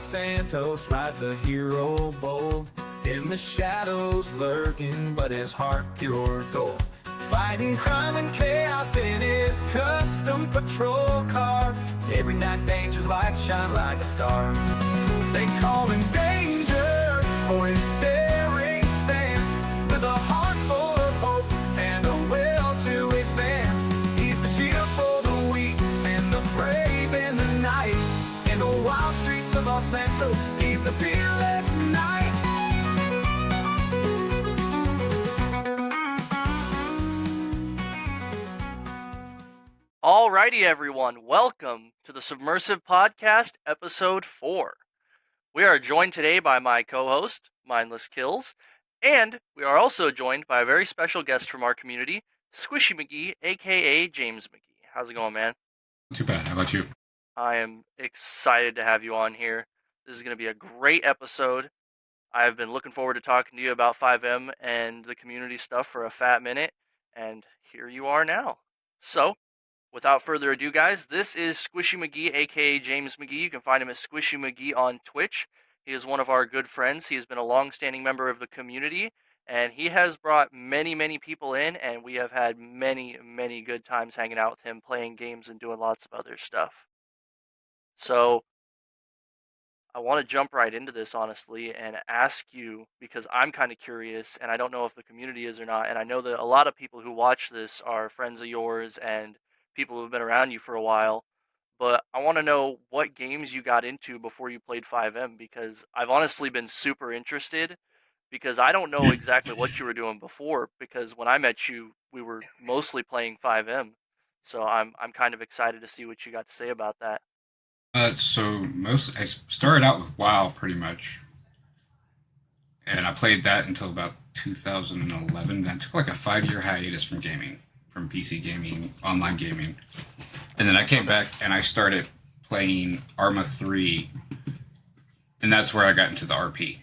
Santos rides a hero bold, in the shadows lurking, but his heart pure gold. Fighting crime and chaos in his custom patrol car. Every night danger's lights shine like a star. They call him Danger for his daring stance, with a heart full of hope and a will to advance. He's the shield for the weak and the brave in the night. In the wild streets of Los Santos, he's the fearless knight. Alrighty, everyone, welcome to the Submersive Podcast, Episode 4. We are joined today by my co-host, Mindless Kills, and we are also joined by a very special guest from our community, Squishy McGee, aka James McGee. How's it going, man? Too bad. How about you? I am excited to have you on here. This is going to be a great episode. I've been looking forward to talking to you about FiveM and the community stuff for a fat minute, and here you are now. So, without further ado, guys, this is Squishy McGee, aka James McGee. You can find him as Squishy McGee on Twitch. He is one of our good friends. He has been a long-standing member of the community, and he has brought many, many people in, and we have had many, many good times hanging out with him, playing games and doing lots of other stuff. So, I want to jump right into this, honestly, and ask you, because I'm kind of curious, and I don't know if the community is or not, and I know that a lot of people who watch this are friends of yours and people who've been around you for a while, but I want to know what games you got into before you played FiveM, because I've honestly been super interested, because I don't know exactly what you were doing before, because when I met you, we were mostly playing FiveM, so I'm kind of excited to see what you got to say about that. I started out with WoW pretty much, and I played that until about 2011. Then I took like a 5-year hiatus from gaming, from PC gaming, online gaming, and then I came back and I started playing Arma 3, and that's where I got into the RP.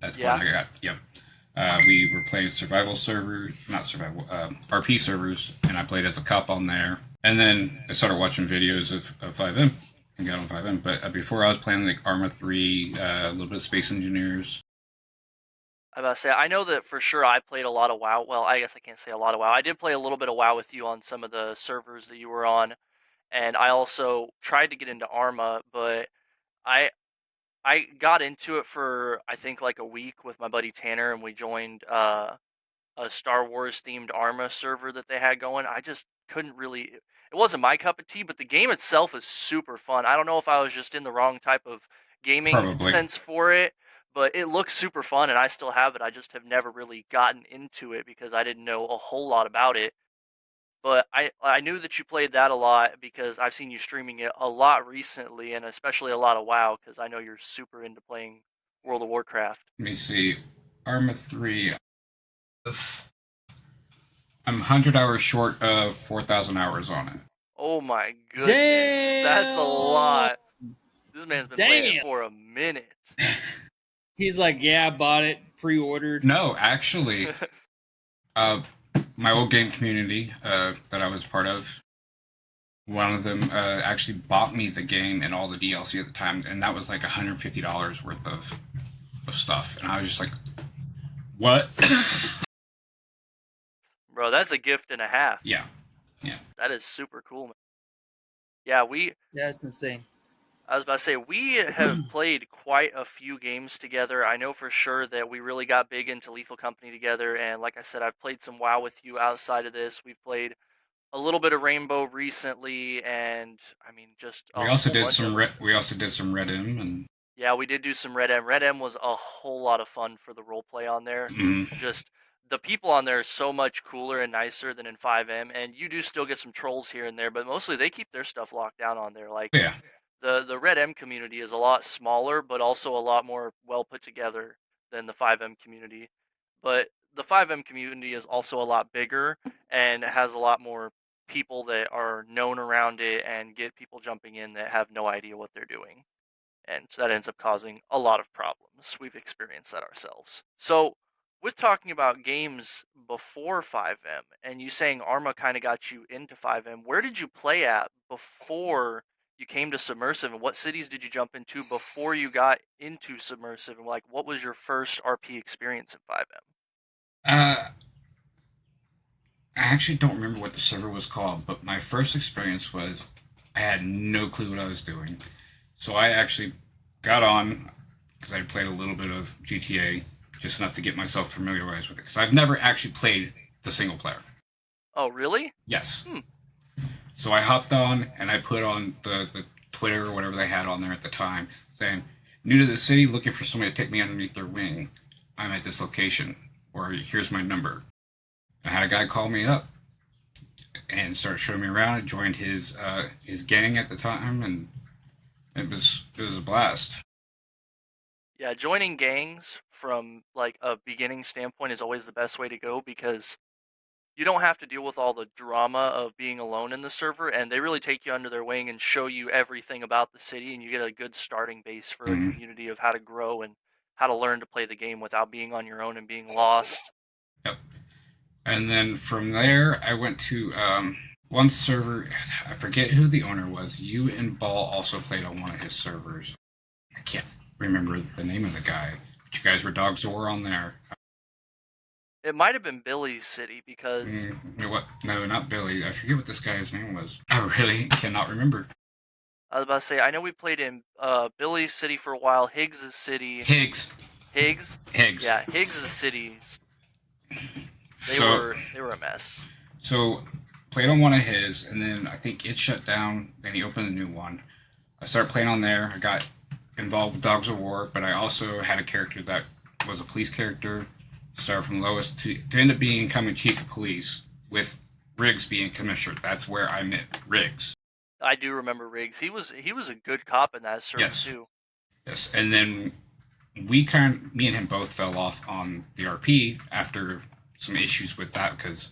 That's when I got we were playing survival servers, not survival, RP servers, and I played as a cop on there. And then I started watching videos of FiveM and got on FiveM. But before I was playing like Arma 3, a little bit of Space Engineers. I was about to say, I know that for sure I played a lot of WoW. Well, I guess I can't say a lot of WoW. I did play a little bit of WoW with you on some of the servers that you were on, and I also tried to get into Arma, but I got into it for, I think, like a week with my buddy Tanner, and we joined a Star Wars themed Arma server that they had going. I just couldn't really, it wasn't my cup of tea, but the game itself is super fun. I don't know if I was just in the wrong type of gaming sense for it, but it looks super fun, and I still have it. I just have never really gotten into it because I didn't know a whole lot about it. But I knew that you played that a lot because I've seen you streaming it a lot recently, and especially a lot of WoW, because I know you're super into playing World of Warcraft. Let me see. Arma 3. I'm 100 hours short of 4,000 hours on it. Oh my goodness. Damn! That's a lot. This man's been playing it for a minute. He's like, yeah, I bought it, pre-ordered. No, actually, my old game community that I was part of, one of them actually bought me the game and all the DLC at the time, and that was like $150 worth of stuff. And I was just like, what? Bro, that's a gift and a half. Yeah. That is super cool, man. Yeah, that's insane. I was about to say, we have played quite a few games together. I know for sure that we really got big into Lethal Company together, and like I said, I've played some WoW with you outside of this. We've played a little bit of Rainbow recently, and I mean, just we also did some Red M, and yeah, we did do some Red M. Red M was a whole lot of fun for the role play on there. Mm-hmm. Just the people on there are so much cooler and nicer than in FiveM, and you do still get some trolls here and there, but mostly they keep their stuff locked down on there. Like, yeah. The Red M community is a lot smaller, but also a lot more well put together than the FiveM community. But the FiveM community is also a lot bigger and has a lot more people that are known around it and get people jumping in that have no idea what they're doing. And so that ends up causing a lot of problems. We've experienced that ourselves. So with talking about games before FiveM, and you saying Arma kind of got you into FiveM, where did you play at before you came to Submersive, and what cities did you jump into before you got into Submersive, and like what was your first RP experience in FiveM? I actually don't remember what the server was called, but my first experience was I had no clue what I was doing. So I actually got on, because I played a little bit of GTA, just enough to get myself familiarized with it, because I've never actually played the single player. Oh, really? Yes. So I hopped on, and I put on the Twitter or whatever they had on there at the time, saying, new to the city, looking for somebody to take me underneath their wing. I'm at this location, or here's my number. I had a guy call me up and start showing me around. I joined his gang at the time, and it was a blast. Yeah, joining gangs from like a beginning standpoint is always the best way to go, because you don't have to deal with all the drama of being alone in the server, and they really take you under their wing and show you everything about the city, and you get a good starting base for a community of how to grow and how to learn to play the game without being on your own and being lost. Yep. And then from there, I went to one server. I forget who the owner was. You and Ball also played on one of his servers. I can't remember the name of the guy, but you guys were Dogs of War on there. It might have been Billy's city, because What? No, not Billy. I forget what this guy's name was. I really cannot remember. I was about to say, I know we played in Billy's city for a while, Higgs's city. Higgs. Higgs? Higgs. Yeah, Higgs's cities. They were a mess. So, played on one of his, and then I think it shut down. Then he opened a new one. I started playing on there. I got involved with Dogs of War, but I also had a character that was a police character. Started from lowest to end up becoming chief of police, with Riggs being commissioner. That's where I met Riggs. I do remember Riggs. He was a good cop in that server too. Yes, and then me and him both fell off on the RP after some issues with that, because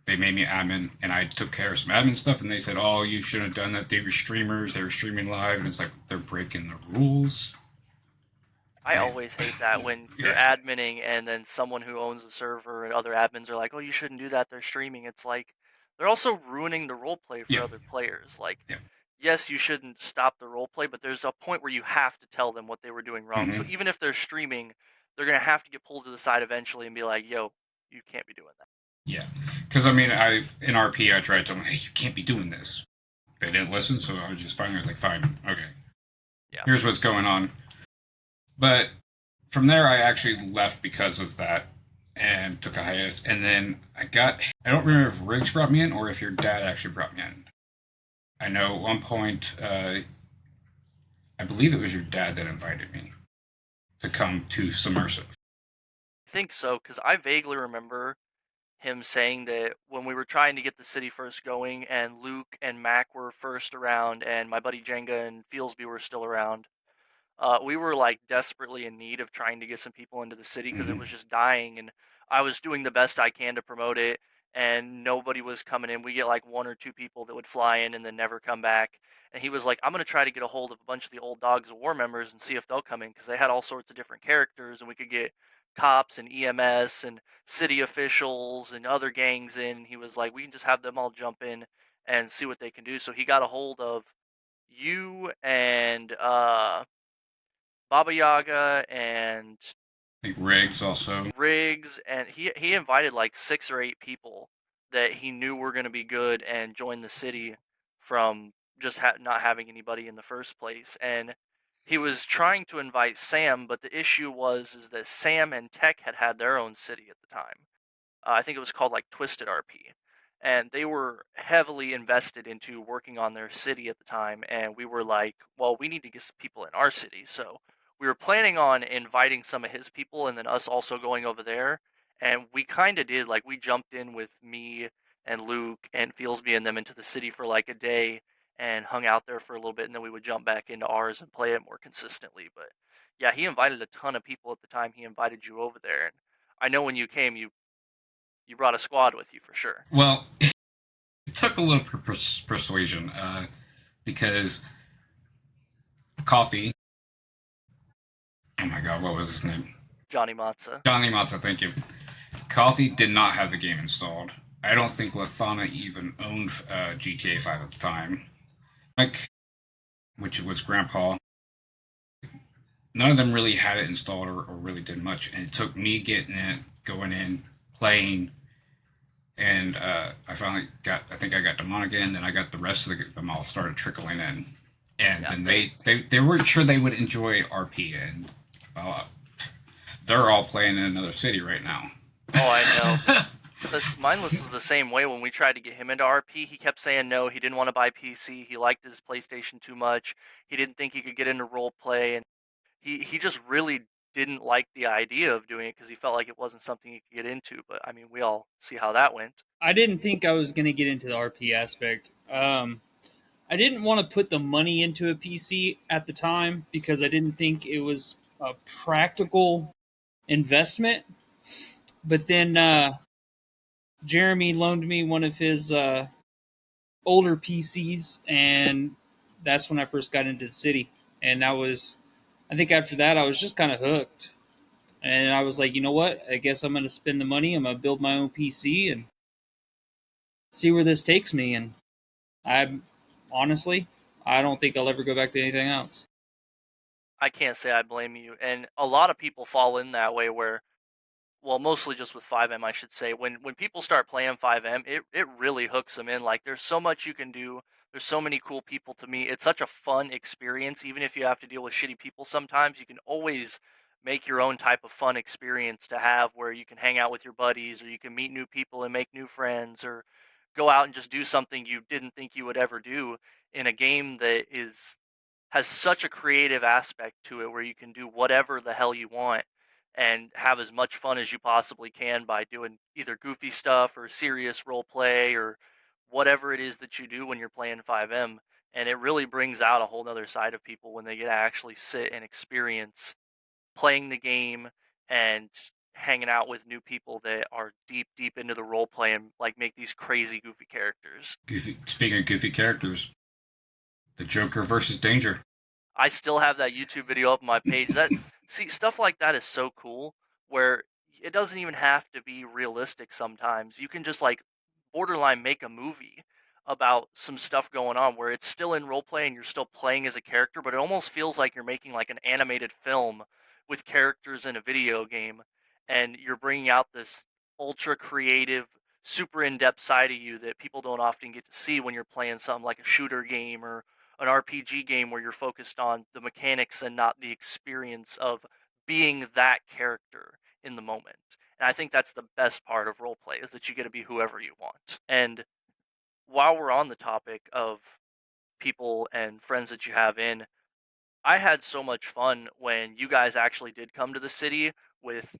they made me admin, and I took care of some admin stuff, and they said, "Oh, you shouldn't have done that. They were streamers. They were streaming live," and it's like, they're breaking the rules. I always hate that when you're adminning and then someone who owns the server and other admins are like, "Oh, you shouldn't do that. They're streaming." It's like they're also ruining the roleplay for other players. Like, yes, you shouldn't stop the roleplay, but there's a point where you have to tell them what they were doing wrong. So even if they're streaming, they're gonna have to get pulled to the side eventually and be like, "Yo, you can't be doing that." Yeah, because I mean, in RP, I tried to tell them, "Hey, you can't be doing this." They didn't listen, so I was just fine. I was like, "Fine, okay. Yeah. Here's what's going on." But from there, I actually left because of that and took a hiatus. And then I don't remember if Riggs brought me in or if your dad actually brought me in. I know at one point, I believe it was your dad that invited me to come to Submersive. I think so, because I vaguely remember him saying that when we were trying to get the city first going, and Luke and Mac were first around, and my buddy Jenga and Fieldsby were still around, we were like desperately in need of trying to get some people into the city because it was just dying, and I was doing the best I can to promote it, and nobody was coming in. We get like one or two people that would fly in and then never come back. And he was like, "I'm gonna try to get a hold of a bunch of the old Dogs of War members and see if they'll come in," because they had all sorts of different characters, and we could get cops and EMS and city officials and other gangs in. And he was like, "We can just have them all jump in and see what they can do." So he got a hold of you and Baba Yaga and I think Riggs also. Riggs, and he invited like 6 or 8 people that he knew were going to be good and join the city from just not having anybody in the first place. And he was trying to invite Sam, but the issue is that Sam and Tech had their own city at the time. I think it was called like Twisted RP. And they were heavily invested into working on their city at the time. And we were like, well, we need to get some people in our city. So we were planning on inviting some of his people and then us also going over there. And we kind of did. Like, we jumped in with me and Luke and Fieldsby and them into the city for like a day and hung out there for a little bit. And then we would jump back into ours and play it more consistently. But yeah, he invited a ton of people at the time he invited you over there. And I know when you came, you brought a squad with you for sure. Well, it took a little persuasion because Coffee. Oh my God, what was his name? Johnny Matza. Johnny Matza, thank you. Coffee did not have the game installed. I don't think Lathana even owned GTA 5 at the time. Like, which was Grandpa. None of them really had it installed or really did much, and it took me getting it, going in, playing, and I finally got. I think I got Demonic in, then I got the rest of them all started trickling in, and Yeah, then they weren't sure they would enjoy RP, and well, they're all playing in another city right now. Oh, I know. This Mindless was the same way when we tried to get him into RP. He kept saying no. He didn't want to buy PC. He liked his PlayStation too much. He didn't think he could get into roleplay, and he just really didn't like the idea of doing it because he felt like it wasn't something he could get into. But I mean, we all see how that went. I didn't think I was going to get into the RP aspect. I didn't want to put the money into a PC at the time because I didn't think it was a practical investment. But then Jeremy loaned me one of his older PCs, and that's when I first got into the city. And I think after that, I was just kind of hooked. And I was like, you know what? I guess I'm going to spend the money. I'm going to build my own PC and see where this takes me. And I'm honestly, I don't think I'll ever go back to anything else. I can't say I blame you. And a lot of people fall in that way where, well, mostly just with FiveM, I should say. When people start playing FiveM, it really hooks them in. Like, there's so much you can do. There's so many cool people to meet. It's such a fun experience. Even if you have to deal with shitty people sometimes, you can always make your own type of fun experience to have where you can hang out with your buddies or you can meet new people and make new friends or go out and just do something you didn't think you would ever do in a game that has such a creative aspect to it where you can do whatever the hell you want and have as much fun as you possibly can by doing either goofy stuff or serious role play or whatever it is that you do when you're playing FiveM. And it really brings out a whole other side of people when they get to actually sit and experience playing the game and hanging out with new people that are deep into the role play and like make these crazy goofy characters. Speaking of goofy characters, the Joker versus Danger. I still have that YouTube video up on my page. That see stuff like that is so cool where it doesn't even have to be realistic sometimes. You can just like borderline make a movie about some stuff going on where it's still in roleplay and you're still playing as a character, but it almost feels like you're making like an animated film with characters in a video game and you're bringing out this ultra creative, super in-depth side of you that people don't often get to see when you're playing something like a shooter game or an RPG game where you're focused on the mechanics and not the experience of being that character in the moment. And I think that's the best part of roleplay is that you get to be whoever you want. And while we're on the topic of people and friends that you have in, I had so much fun when you guys actually did come to the city with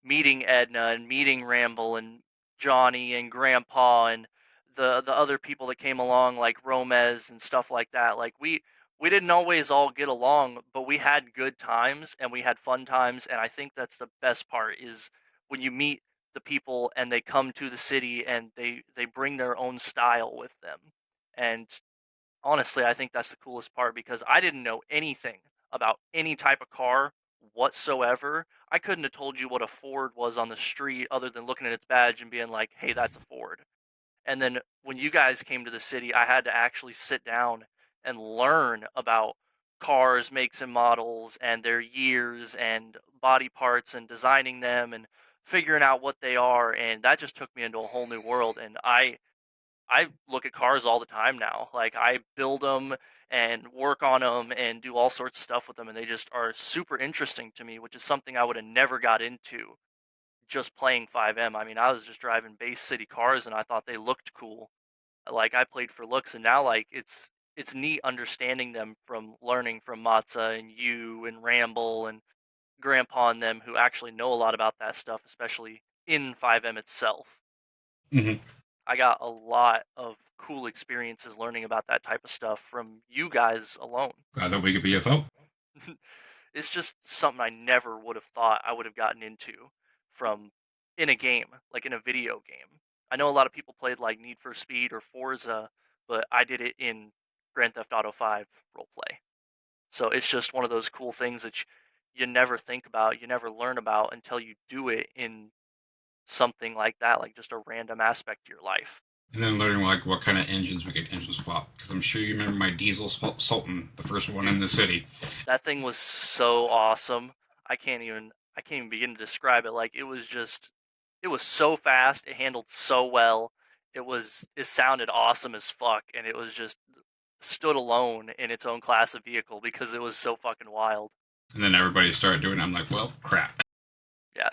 meeting Edna and meeting Ramble and Johnny and Grandpa and the other people that came along like Romez and stuff like that. Like we didn't always all get along, but we had good times and we had fun times, and I think that's the best part is when you meet the people and they come to the city and they bring their own style with them. And honestly, I think that's the coolest part because I didn't know anything about any type of car whatsoever. I couldn't have told you what a Ford was on the street other than looking at its badge and being like, hey, that's a Ford. And then when you guys came to the city, I had to actually sit down and learn about cars, makes and models, and their years and body parts and designing them and figuring out what they are. And that just took me into a whole new world. And I look at cars all the time now. Like I build them and work on them and do all sorts of stuff with them, and they just are super interesting to me, which is something I would have never got into just playing FiveM. I mean, I was just driving base city cars and I thought they looked cool. Like I played for looks, and now like it's neat understanding them from learning from Matza and you and Ramble and Grandpa and them who actually know a lot about that stuff, especially in FiveM itself. Mm-hmm. I got a lot of cool experiences learning about that type of stuff from you guys alone. Glad that we could be a foe. It's just something I never would have thought I would have gotten into from in a game, like in a video game. I know a lot of people played like Need for Speed or Forza, but I did it in Grand Theft Auto 5 roleplay. So it's just one of those cool things that you never think about, you never learn about until you do it in something like that, like just a random aspect of your life. And then learning like what kind of engines we could engine swap, because I'm sure you remember my diesel Sultan, the first one in the city. That thing was so awesome. I can't even begin to describe it. Like, it was so fast, it handled so well. It sounded awesome as fuck, and it was just stood alone in its own class of vehicle because it was so fucking wild. And then everybody started doing it. I'm like, well, crap. Yeah.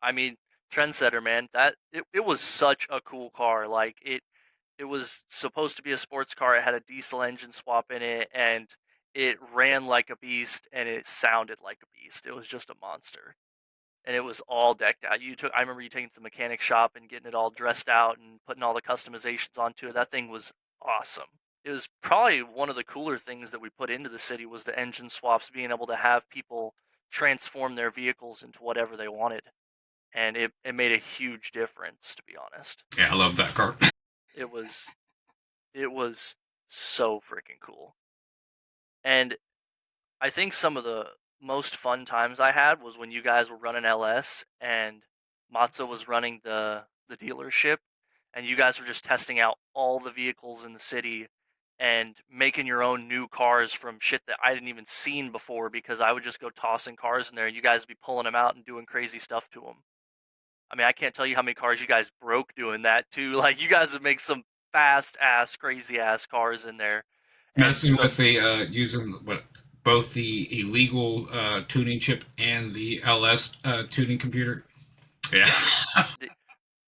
I mean, trendsetter, man. It was such a cool car. Like, it was supposed to be a sports car. It had a diesel engine swap in it, and it ran like a beast, and it sounded like a beast. It was just a monster, and it was all decked out. I remember you taking it to the mechanic shop and getting it all dressed out and putting all the customizations onto it. That thing was awesome. It was probably one of the cooler things that we put into the city was the engine swaps, being able to have people transform their vehicles into whatever they wanted, and it made a huge difference, to be honest. Yeah, I love that car. It was it was so freaking cool. And I think some of the most fun times I had was when you guys were running LS and Matzo was running the dealership, and you guys were just testing out all the vehicles in the city and making your own new cars from shit that I didn't even seen before, because I would just go tossing cars in there and you guys would be pulling them out and doing crazy stuff to them. I mean, I can't tell you how many cars you guys broke doing that too. Like, you guys would make some fast ass, crazy ass cars in there. And Messing so, with the using what both the illegal tuning chip and the LS tuning computer. Yeah.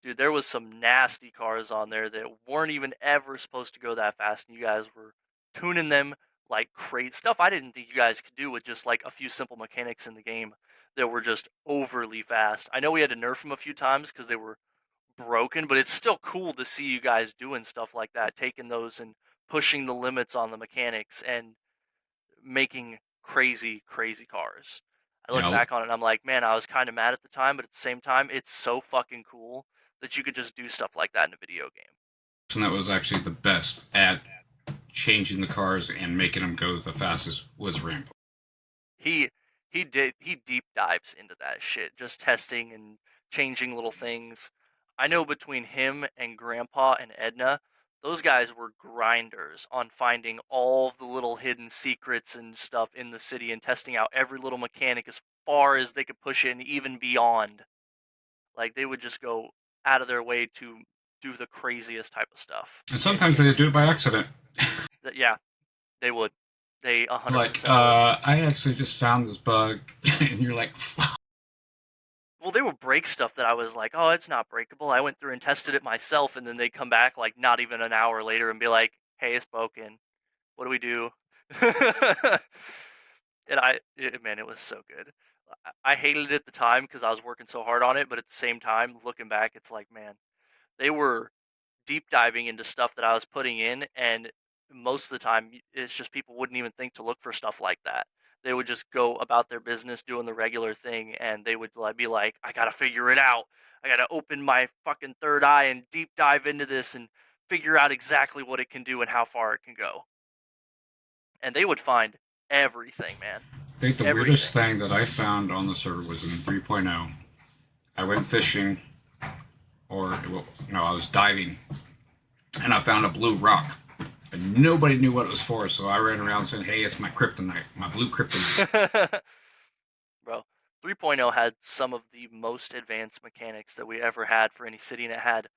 dude, there was some nasty cars on there that weren't even ever supposed to go that fast, and you guys were tuning them like crazy stuff. I didn't think you guys could do with just like a few simple mechanics in the game that were just overly fast. I know we had to nerf them a few times because they were broken, but it's still cool to see you guys doing stuff like that, taking those and pushing the limits on the mechanics and making crazy, crazy cars. I look Yeah, back on it and I'm like, man, I was kind of mad at the time, but at the same time, it's so fucking cool that you could just do stuff like that in a video game. and that was actually the best at changing the cars and making them go the fastest was Rambo. He he deep dives into that shit, just testing and changing little things. I know between him and Grandpa and Edna, those guys were grinders on finding all of the little hidden secrets and stuff in the city and testing out every little mechanic as far as they could push it and even beyond. Like, they would just go out of their way to do the craziest type of stuff. And sometimes they do it by accident. Yeah, they would. They 100% Like, would. I actually just found this bug, and you're like, Well, they would break stuff that I was like, oh, it's not breakable. I went through and tested it myself, and then they come back like not even an hour later and be like, hey, it's broken. What do we do? And man, it was so good. I hated it at the time because I was working so hard on it, but at the same time, looking back, it's like, man, they were deep diving into stuff that I was putting in, and most of the time, it's just people wouldn't even think to look for stuff like that. They would just go about their business doing the regular thing, and they would be like, I gotta figure it out. I gotta open my fucking third eye and deep dive into this and figure out exactly what it can do and how far it can go. And they would find everything, man. I think the weirdest thing that I found on the server was in 3.0. I went fishing, I was diving, and I found a blue rock. And nobody knew what it was for, so I ran around saying, hey, it's my kryptonite, my blue kryptonite. Bro, 3.0 had some of the most advanced mechanics that we ever had for any city, and it had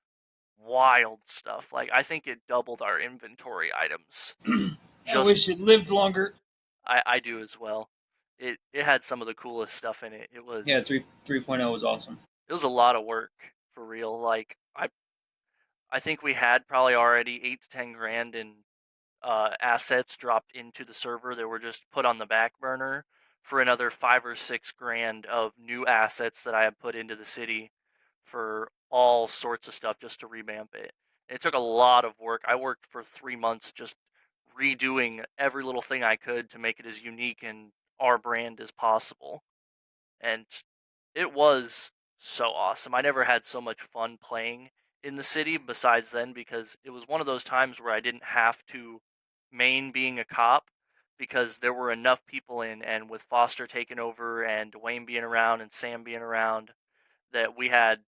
wild stuff. Like, I think it doubled our inventory items. I wish it lived longer. I do as well. It had some of the coolest stuff in it. It was 3.0 was awesome. It was a lot of work, for real. Like, I think we had probably already 8 to 10 grand in assets dropped into the server that were just put on the back burner for another 5 or 6 grand of new assets that I had put into the city for all sorts of stuff just to revamp it. And it took a lot of work. I worked for 3 months just redoing every little thing I could to make it as unique and our brand as possible. And it was so awesome. I never had so much fun playing in the city besides then, because it was one of those times where I didn't have to main being a cop, because there were enough people in, and with Foster taking over and Dwayne being around and Sam being around, that we had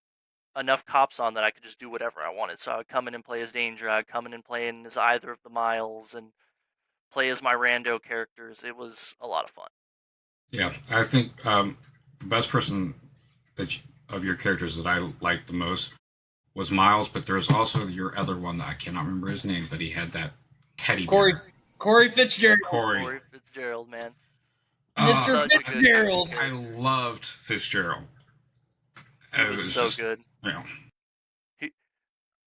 enough cops on that I could just do whatever I wanted. So I would come in and play as Danger. I'd come in and play as either of the Miles and play as my rando characters. It was a lot of fun. Yeah, I think the best person of your characters that I liked the most was Miles, but there's also your other one that I cannot remember his name, but he had that teddy bear. Corey Fitzgerald. Corey Fitzgerald, man. Mr. Fitzgerald. I loved Fitzgerald. It was so good. Yeah.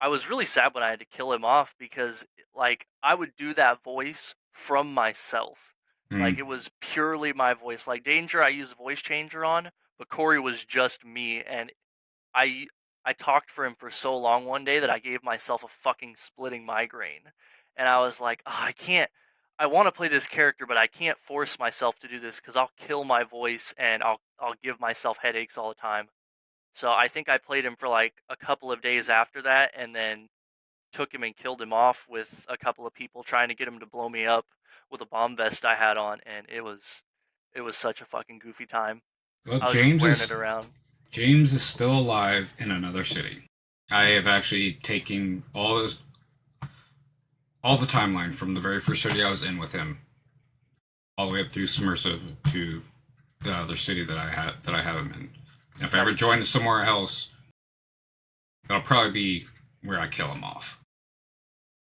I was really sad when I had to kill him off because, like, I would do that voice from myself. Like, it was purely my voice. Like, Danger, I used a voice changer on, but Corey was just me, and I talked for him for so long one day that I gave myself a fucking splitting migraine. And I was like, oh, I want to play this character, but I can't force myself to do this because I'll kill my voice and I'll give myself headaches all the time. So I think I played him for like a couple of days after that, and then took him and killed him off with a couple of people trying to get him to blow me up with a bomb vest I had on, and it was such a fucking goofy time. Well, I was just wearing it around. James is still alive in another city. I have actually taken all the timeline from the very first city I was in with him, all the way up through Submersive to the other city that I have him in. If I ever join somewhere else, that'll probably be where I kill him off.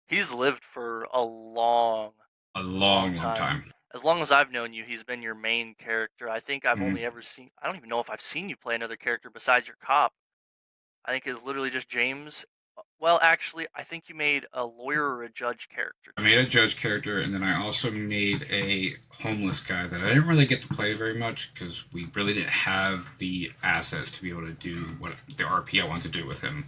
He's lived for a long time. As long as I've known you, he's been your main character. I think I've only ever seen... I don't even know if I've seen you play another character besides your cop. I think it was literally just James. Well, actually, I think you made a lawyer or a judge character. I made a judge character, and then I also made a homeless guy that I didn't really get to play very much because we really didn't have the assets to be able to do what the RP I wanted to do with him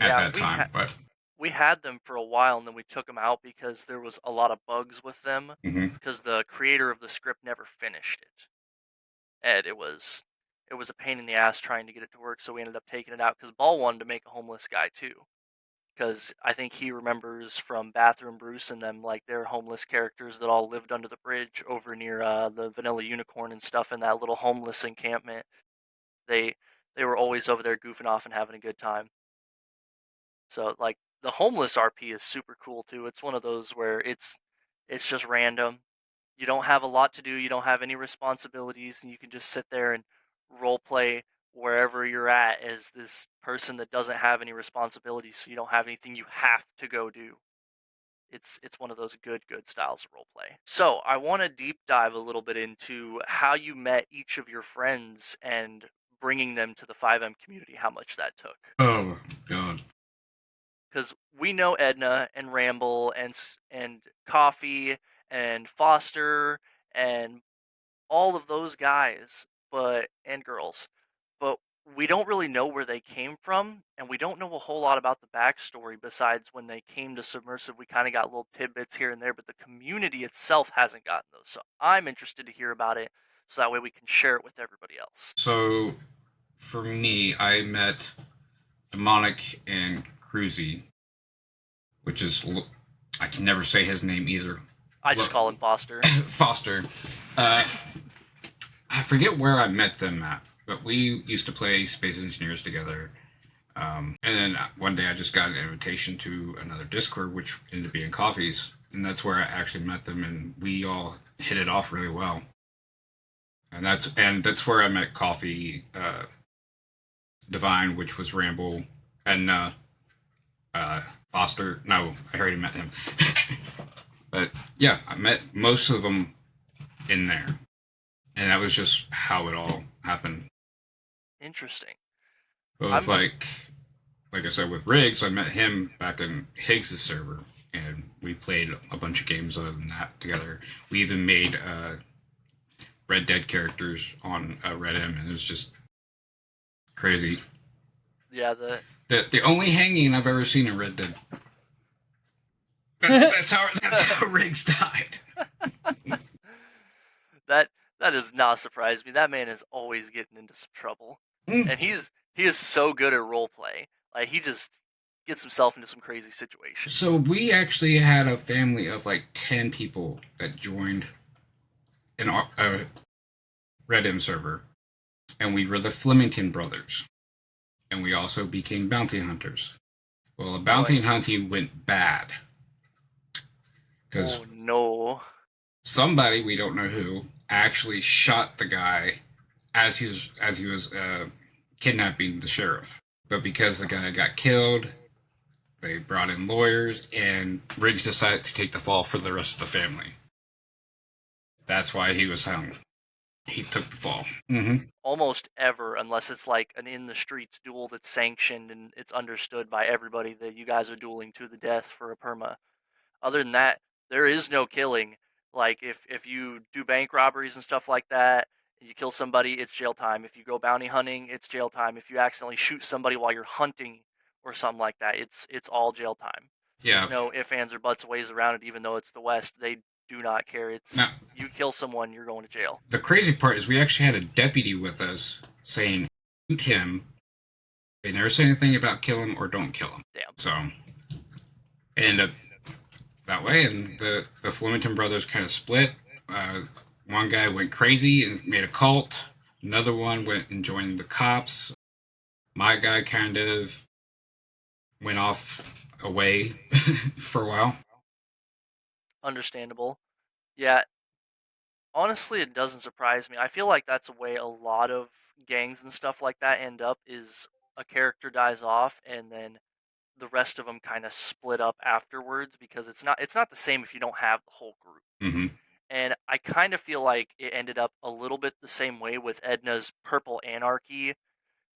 at that time. But we had them for a while, and then we took them out because there was a lot of bugs with them because the creator of the script never finished it. And it was a pain in the ass trying to get it to work, so we ended up taking it out because Ball wanted to make a homeless guy too. Because I think he remembers from Bathroom Bruce and them, like, they're homeless characters that all lived under the bridge over near the Vanilla Unicorn and stuff in that little homeless encampment. They were always over there goofing off and having a good time. So, like, the homeless RP is super cool too. It's one of those where it's just random. You don't have a lot to do. You don't have any responsibilities, and you can just sit there and role play wherever you're at as this person that doesn't have any responsibilities, so you don't have anything you have to go do. It's one of those good styles of role play. So I want to deep dive a little bit into how you met each of your friends and bringing them to the FiveM community, how much that took. Oh, God. Because we know Edna and Ramble and Coffee and Foster and all of those guys and girls, but we don't really know where they came from, and we don't know a whole lot about the backstory besides when they came to Submersive. We kind of got little tidbits here and there, but the community itself hasn't gotten those. So I'm interested to hear about it, so that way we can share it with everybody else. So for me, I met Demonic and Cruzy, which is... I can never say his name either. I just call him Foster. Foster. I forget where I met them at, but we used to play Space Engineers together. And then one day I just got an invitation to another Discord, which ended up being Coffee's. And that's where I actually met them, and we all hit it off really well. And that's where I met Coffee, Divine, which was Ramble, and Foster. No, I already met him. But yeah, I met most of them in there. And that was just how it all happened. Interesting. Both like I said, with Riggs, I met him back in Higgs' server, and we played a bunch of games other than that together. We even made Red Dead characters on Red M, and it was just crazy. Yeah, the only hanging I've ever seen in Red Dead. That's how Riggs died. That does not surprise me. That man is always getting into some trouble, and he is so good at role play. Like, he just gets himself into some crazy situations. So we actually had a family of like 10 people that joined in a Red M server, and we were the Flemington brothers. and we also became bounty hunters. Well, the bounty hunting went bad because no. somebody, we don't know who, actually shot the guy as he was kidnapping the sheriff. But because the guy got killed, they brought in lawyers, and Riggs decided to take the fall for the rest of the family. That's why he was hung. He took the fall. Almost ever, unless it's like an in the streets duel that's sanctioned and it's understood by everybody that you guys are dueling to the death for a perma. Other than that, there is no killing. Like if you do bank robberies and stuff like that, you kill somebody, it's jail time. If you go bounty hunting, it's jail time. If you accidentally shoot somebody while you're hunting or something like that, it's all jail time. Yeah. There's no ifs, ands, or buts ways around it. Even though it's the West, they do not care. It's No. You kill someone, you're going to jail. The crazy part is we actually had a deputy with us saying, shoot him. They never say anything about kill him or don't kill him. Damn. So it ended up that way, and the Flemington brothers kind of split. One guy went crazy and made a cult. Another one went and joined the cops. My guy kind of went off away for a while. Understandable. Yeah. Honestly, it doesn't surprise me. I feel like that's a way a lot of gangs and stuff like that end up, is a character dies off and then the rest of them kind of split up afterwards, because it's not the same if you don't have the whole group. Mm-hmm. And I kind of feel like it ended up a little bit the same way with Edna's Purple Anarchy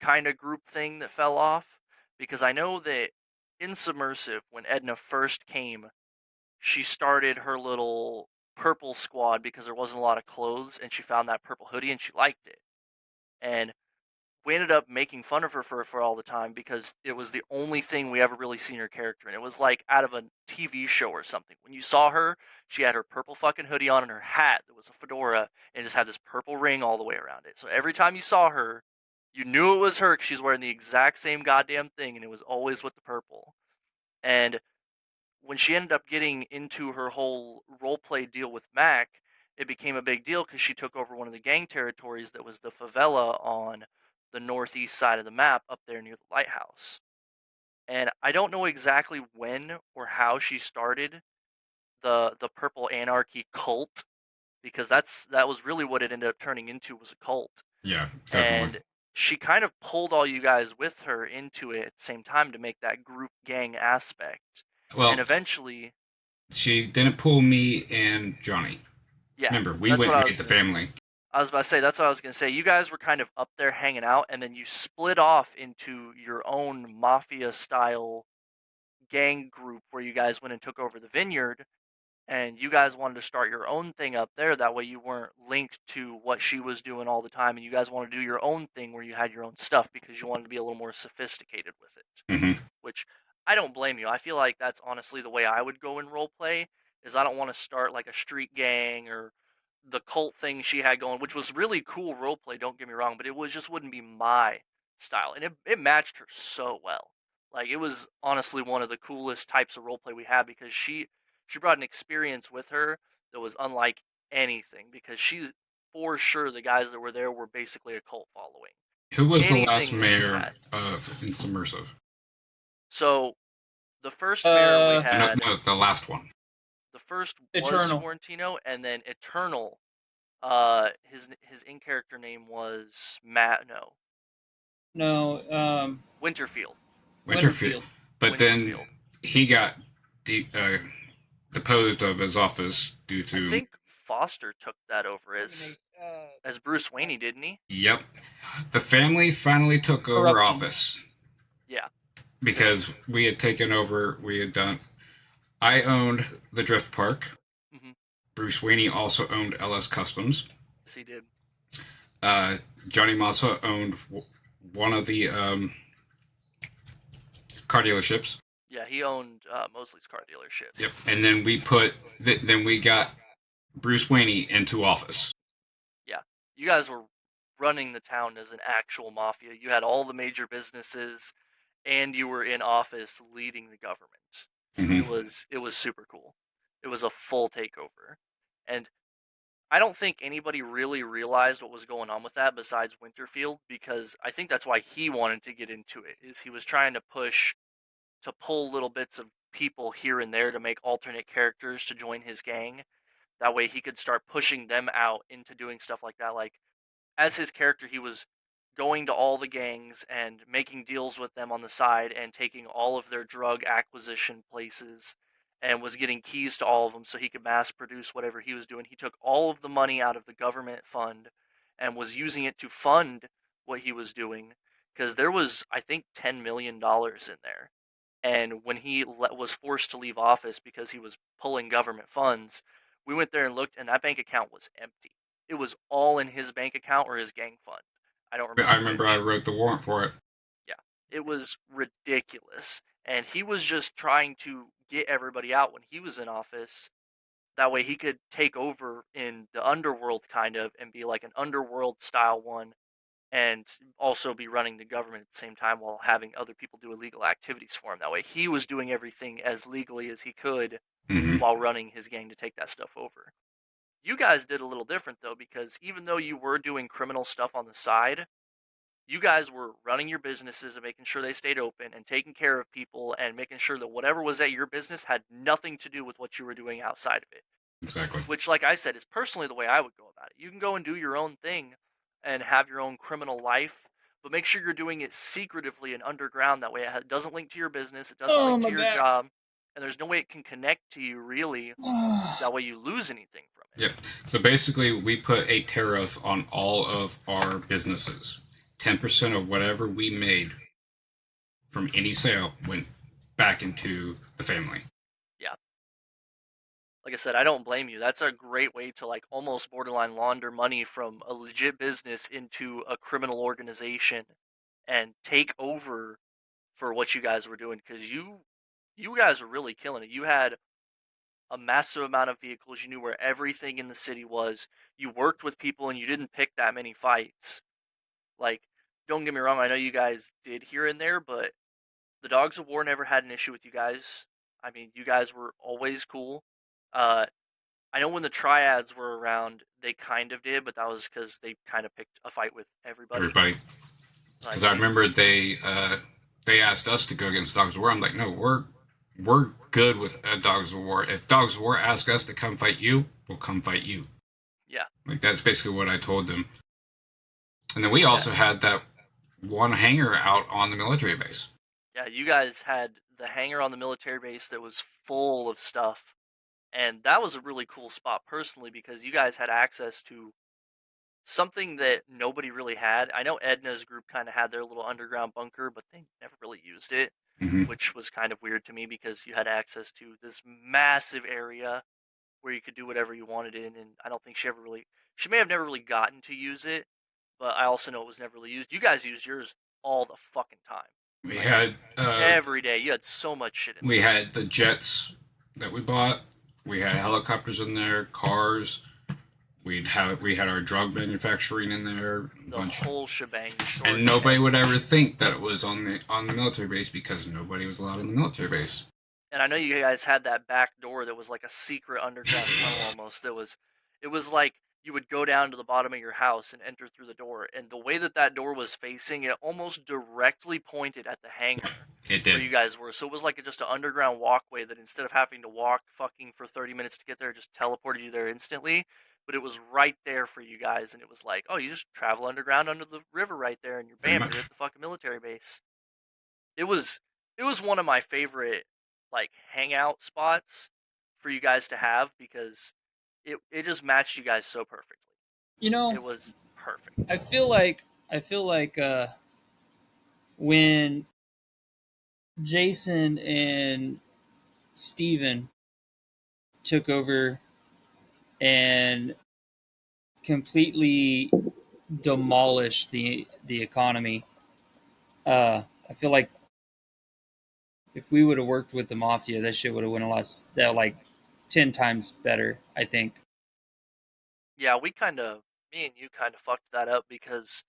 kind of group thing that fell off, because I know that in Submersive, when Edna first came, she started her little purple squad because there wasn't a lot of clothes, and she found that purple hoodie and she liked it. And we ended up making fun of her for all the time because it was the only thing we ever really seen her character in. It was like out of a TV show or something. When you saw her, she had her purple fucking hoodie on and her hat that was a fedora and just had this purple ring all the way around it. So every time you saw her, you knew it was her because she's wearing the exact same goddamn thing, and it was always with the purple. And when she ended up getting into her whole roleplay deal with Mac, it became a big deal because she took over one of the gang territories that was the favela on the northeast side of the map up there near the lighthouse. And I don't know exactly when or how she started the Purple Anarchy cult, because that was really what it ended up turning into, was a cult. Yeah, definitely. And she kind of pulled all you guys with her into it at the same time to make that group gang aspect. Well, and eventually, she didn't pull me and Johnny. Yeah, remember, we went and made the family. I was about to say, that's what I was going to say. You guys were kind of up there hanging out, and then you split off into your own mafia-style gang group where you guys went and took over the vineyard, and you guys wanted to start your own thing up there. That way you weren't linked to what she was doing all the time, and you guys wanted to do your own thing where you had your own stuff because you wanted to be a little more sophisticated with it. Mm-hmm. Which, I don't blame you. I feel like that's honestly the way I would go in roleplay, is I don't want to start like a street gang or the cult thing she had going, which was really cool roleplay, don't get me wrong, but it just wouldn't be my style. And it matched her so well. Like, it was honestly one of the coolest types of roleplay we had, because she brought an experience with her that was unlike anything, because for sure, the guys that were there were basically a cult following. Who was the last mayor in Submersive? So, the first mayor we had... No, the last one. The first Eternal. was Sorrentino, and then Eternal, his in-character name was Matt, No, Winterfield. Winterfield. But then he got deposed of his office due to... I think Foster took that over as Bruce Wayne, didn't he? Yep. The family finally took over office. Yeah. Because we had taken over, I owned the Drift Park. Mm-hmm. Bruce Wayne also owned LS Customs. Yes, he did. Johnny Massa owned one of the car dealerships. Yeah, he owned Mosley's car dealership. Yep. And then we got Bruce Wayne into office. Yeah. You guys were running the town as an actual mafia. You had all the major businesses, and you were in office leading the government. Mm-hmm. It was super cool. It was a full takeover. And I don't think anybody really realized what was going on with that besides Winterfield, because I think that's why he wanted to get into it, is he was trying to push to pull little bits of people here and there to make alternate characters to join his gang. That way he could start pushing them out into doing stuff like that. Like, as his character, he was going to all the gangs and making deals with them on the side and taking all of their drug acquisition places and was getting keys to all of them so he could mass produce whatever he was doing. He took all of the money out of the government fund and was using it to fund what he was doing, because there was, I think, $10 million in there. And when he was forced to leave office because he was pulling government funds, we went there and looked, and that bank account was empty. It was all in his bank account or his gang fund. I don't remember. I remember I wrote the warrant for it. Yeah, it was ridiculous. And he was just trying to get everybody out when he was in office. That way he could take over in the underworld, kind of, and be like an underworld style one, and also be running the government at the same time while having other people do illegal activities for him. That way he was doing everything as legally as he could while running his gang to take that stuff over. You guys did a little different, though, because even though you were doing criminal stuff on the side, you guys were running your businesses and making sure they stayed open and taking care of people and making sure that whatever was at your business had nothing to do with what you were doing outside of it. Exactly. Which, like I said, is personally the way I would go about it. You can go and do your own thing and have your own criminal life, but make sure you're doing it secretively and underground. That way it doesn't link to your business, it doesn't link to your job, and there's no way it can connect to you, really. That way you lose anything from it. Yep. So basically, we put a tariff on all of our businesses. 10% of whatever we made from any sale went back into the family. Yeah. Like I said, I don't blame you. That's a great way to, like, almost borderline launder money from a legit business into a criminal organization and take over for what you guys were doing, because you guys were really killing it. You had a massive amount of vehicles. You knew where everything in the city was. You worked with people, and you didn't pick that many fights. Like, don't get me wrong, I know you guys did here and there, but the Dogs of War never had an issue with you guys. I mean, you guys were always cool. I know when the Triads were around, they kind of did, but that was because they kind of picked a fight with everybody. Because I remember they asked us to go against Dogs of War. I'm like, no, we're good with Dogs of War. If Dogs of War ask us to come fight you, we'll come fight you. Yeah. Like, that's basically what I told them. And then we also had that one hangar out on the military base. Yeah, you guys had the hangar on the military base that was full of stuff. And that was a really cool spot personally, because you guys had access to something that nobody really had. I know Edna's group kind of had their little underground bunker, but they never really used it, which was kind of weird to me, because you had access to this massive area where you could do whatever you wanted in, and I don't think she may have never really gotten to use it, but I also know it was never really used. You guys used yours all the fucking time. We had every day. You had so much shit in there. We had the jets that we bought. We had helicopters in there, cars. We had our drug manufacturing in there. The whole shebang. And nobody would ever think that it was on the military base, because nobody was allowed in the military base. And I know you guys had that back door that was like a secret underground tunnel almost. It was like you would go down to the bottom of your house and enter through the door. And the way that door was facing, it almost directly pointed at the hangar. It did. Where you guys were. So it was like just an underground walkway that, instead of having to walk fucking for 30 minutes to get there, just teleported you there instantly. But it was right there for you guys. And it was like, oh, you just travel underground under the river right there, and you're at the fucking military base. It was one of my favorite, like, hangout spots for you guys to have, because it just matched you guys so perfectly. You know, it was perfect. I feel like when Jason and Steven took over and completely demolished the economy, I feel like if we would have worked with the Mafia, that shit would have went like 10 times better, I think. Yeah, me and you kind of fucked that up, because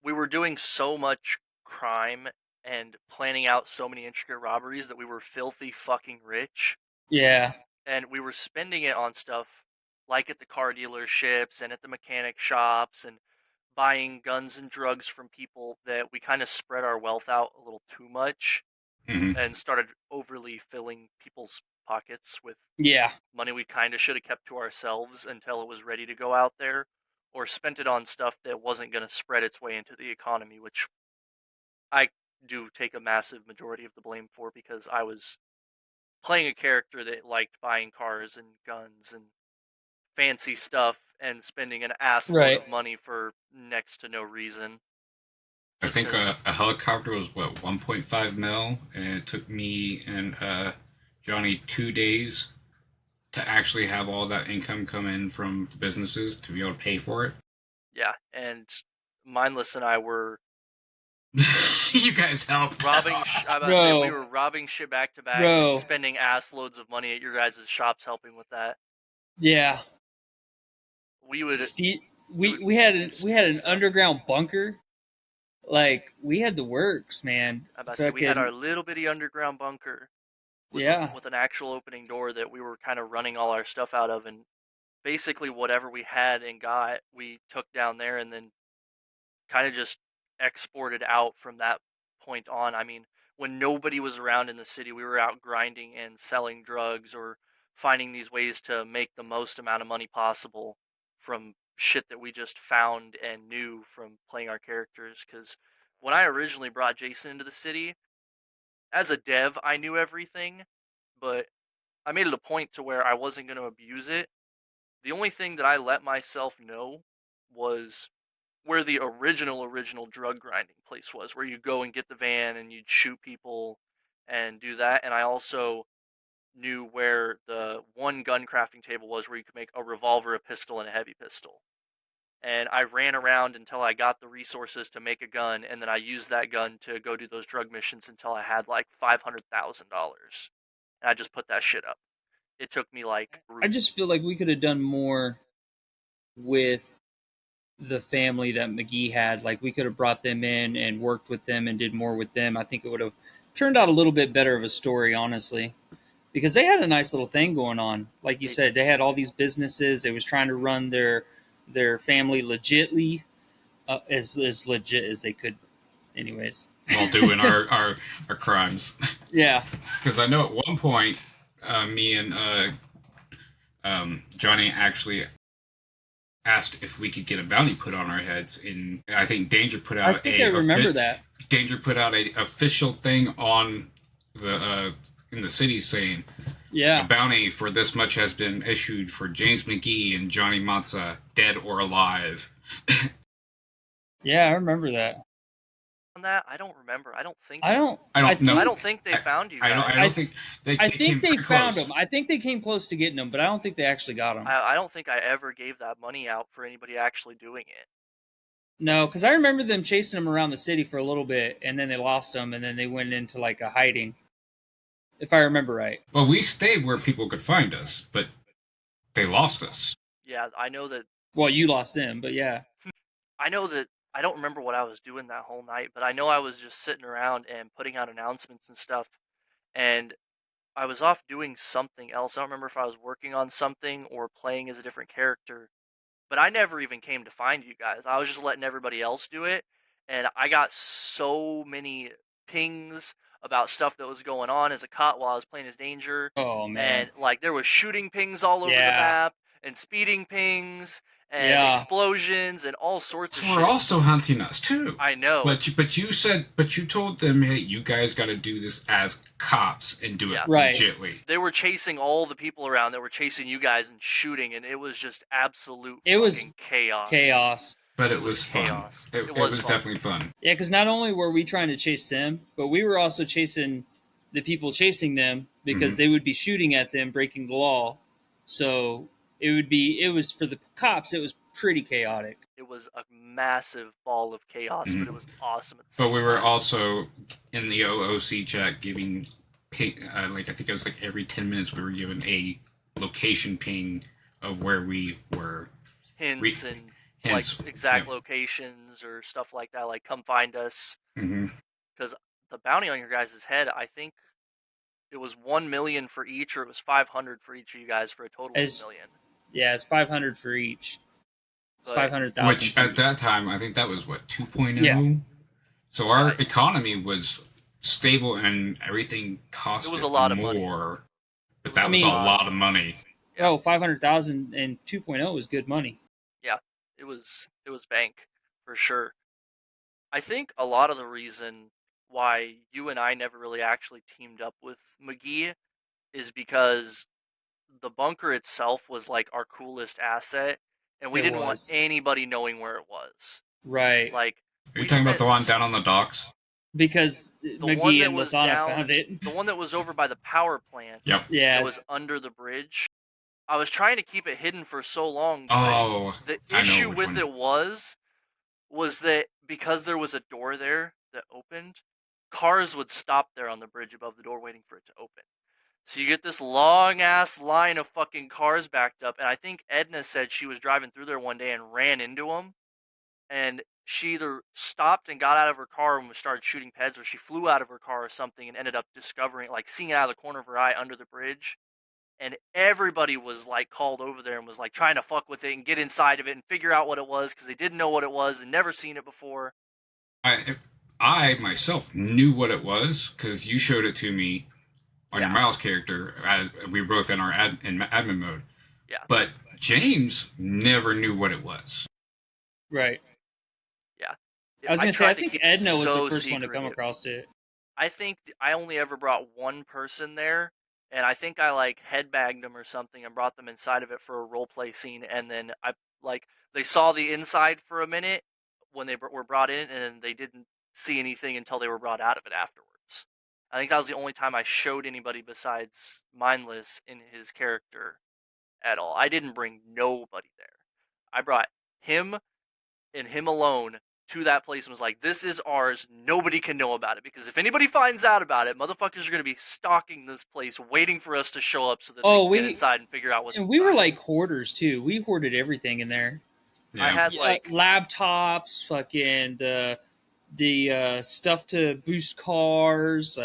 we were doing so much crime and planning out so many intricate robberies that we were filthy fucking rich. Yeah. And we were spending it on stuff like at the car dealerships and at the mechanic shops and buying guns and drugs from people that we kind of spread our wealth out a little too much Hmm. and started overly filling people's pockets with Yeah. money we kind of should have kept to ourselves until it was ready to go out there, or spent it on stuff that wasn't going to spread its way into the economy, which I do take a massive majority of the blame for because I was playing a character that liked buying cars and guns and fancy stuff and spending an ass load Right. of money for next to no reason. I Just think 'cause- a helicopter was what 1.5 mil, and it took me and Johnny 2 days to actually have all that income come in from businesses to be able to pay for it. yeah, and Mindless and I were You guys helped. robbing. I about to say we were robbing shit back to back Bro. and spending ass loads of money at your guys' shops helping with that. Yeah. We would. We had an stuff. underground bunker. Like, we had the works, man. I about to say we had Fucking- our little bitty underground bunker. Yeah. With an actual opening door that we were kind of running all our stuff out of, and basically whatever we had and got, we took down there and then kind of just exported out from that point on. I mean, when nobody was around in the city, we were out grinding and selling drugs or finding these ways to make the most amount of money possible from shit that we just found and knew from playing our characters. Because when I originally brought Jason into the city, as a dev, I knew everything, but I made it a point to where I wasn't going to abuse it. The only thing that I let myself know was where the original drug grinding place was, where you go and get the van and you'd shoot people and do that. And I also knew where the one gun crafting table was, where you could make a revolver, a pistol, and a heavy pistol. And I ran around until I got the resources to make a gun, and then I used that gun to go do those drug missions until I had like $500,000. And I just put that shit up. It took me like I just feel like we could have done more with the family that McGee had. Like, we could have brought them in and worked with them and did more with them. I think it would have turned out a little bit better of a story, honestly, because they had a nice little thing going on. Like you said, they had all these businesses. They was trying to run their family legitly, as legit as they could. Anyways, While doing our crimes. yeah, Because I know at one point, me and Johnny actually asked if we could get a bounty put on our heads. And I think Danger put out I think I remember that. Danger put out a official thing on the in the city saying, Yeah, a bounty for this much has been issued for James McGee and Johnny Matza, dead or alive. yeah, I remember that. on that. I don't remember. I don't think. I don't think- know. I don't think they found you I guys. don't think they. I came think they pretty found close. them. I think they came close to getting them, but I don't think they actually got them. I don't think I ever gave that money out for anybody actually doing it. No, because I remember them chasing them around the city for a little bit, and then they lost them, and then they went into like a hiding, if I remember right. Well, we stayed where people could find us, but they lost us. Yeah, I know that. Well, you lost them, but yeah. I know that. I don't remember what I was doing that whole night, but I know I was just sitting around and putting out announcements and stuff, and I was off doing something else. I don't remember if I was working on something or playing as a different character, but I never even came to find you guys. I was just letting everybody else do it, and I got so many pings about stuff that was going on as a cop while I was playing as Danger, Oh man. and like there was shooting pings all over the Yeah. map and speeding pings and Yeah. explosions and all sorts of They shit. were also hunting us too. I know. But you told them, hey, you guys got to do this as cops and do it Yeah. Right. legitly. They were chasing all the people around that were chasing you guys and shooting, and it was just absolute It was fucking chaos. Chaos. But It it was was fun. chaos. It It was was fun. definitely fun. Yeah, because not only were we trying to chase them, but we were also chasing the people chasing them because they would be shooting at them, breaking the law. So it was for the cops, it was pretty chaotic. It was a massive ball of chaos, but it was awesome. At the But same we were time. also in the OOC chat giving ping, like I think it was like every 10 minutes we were given a location ping of where we were. hints and hints, like exact yeah. locations or stuff like that. Like, come find us. Mm-hmm. Because the bounty on your guys' head, I think it was 1 million for each, or it was 500 for each of you guys for a total of As- $1 million. Yeah, it's 500 for each. It's But- 500,000. Which for at each. that time, I think that was what 2.0. Yeah. So our Yeah. economy was stable and everything cost It was a lot of more, money. but that was a lot of money. Yeah. Oh, 500,000 and 2.0 is good money. Yeah, it was bank for sure. I think a lot of the reason why you and I never really actually teamed up with McGee is because the bunker itself was like our coolest asset, and we It didn't want was. anybody knowing where it was. Right. Like, Are you we talking about spent the one down on the docks? Because one McGee that and was Lathana down- found it. the one that was over by the power plant. Yep. Yeah. That was under the bridge. I was trying to keep it hidden for so long. But Oh, the I know issue which with one. it was that because there was a door there that opened, cars would stop there on the bridge above the door waiting for it to open. So you get this long ass line of fucking cars backed up, and I think Edna said she was driving through there one day and ran into them, and she either stopped and got out of her car and started shooting peds, or she flew out of her car or something and ended up discovering, like, seeing it out of the corner of her eye under the bridge. And everybody was like called over there and was like trying to fuck with it and get inside of it and figure out what it was, because they didn't know what it was and never seen it before. I myself knew what it was because you showed it to me on your Yeah. Miles character. We were both in our admin mode. Yeah. But James never knew what it was. Right. Yeah. I was going to say, tried I to think keep it Edna was so the first one to come secretive. across it. I think I only ever brought one person there, and I think I like headbagged them or something and brought them inside of it for a roleplay scene, and then they saw the inside for a minute when they were brought in, and they didn't see anything until they were brought out of it afterwards. I think that was the only time I showed anybody besides Mindless in his character at all. I didn't bring nobody there. I brought him and him alone to that place and was like, this is ours, nobody can know about it, because if anybody finds out about it, motherfuckers are going to be stalking this place waiting for us to show up so that they can get inside and figure out what's and we were inside. like hoarders too. We hoarded everything in there. Yeah. I had like laptops, fucking the stuff to boost cars,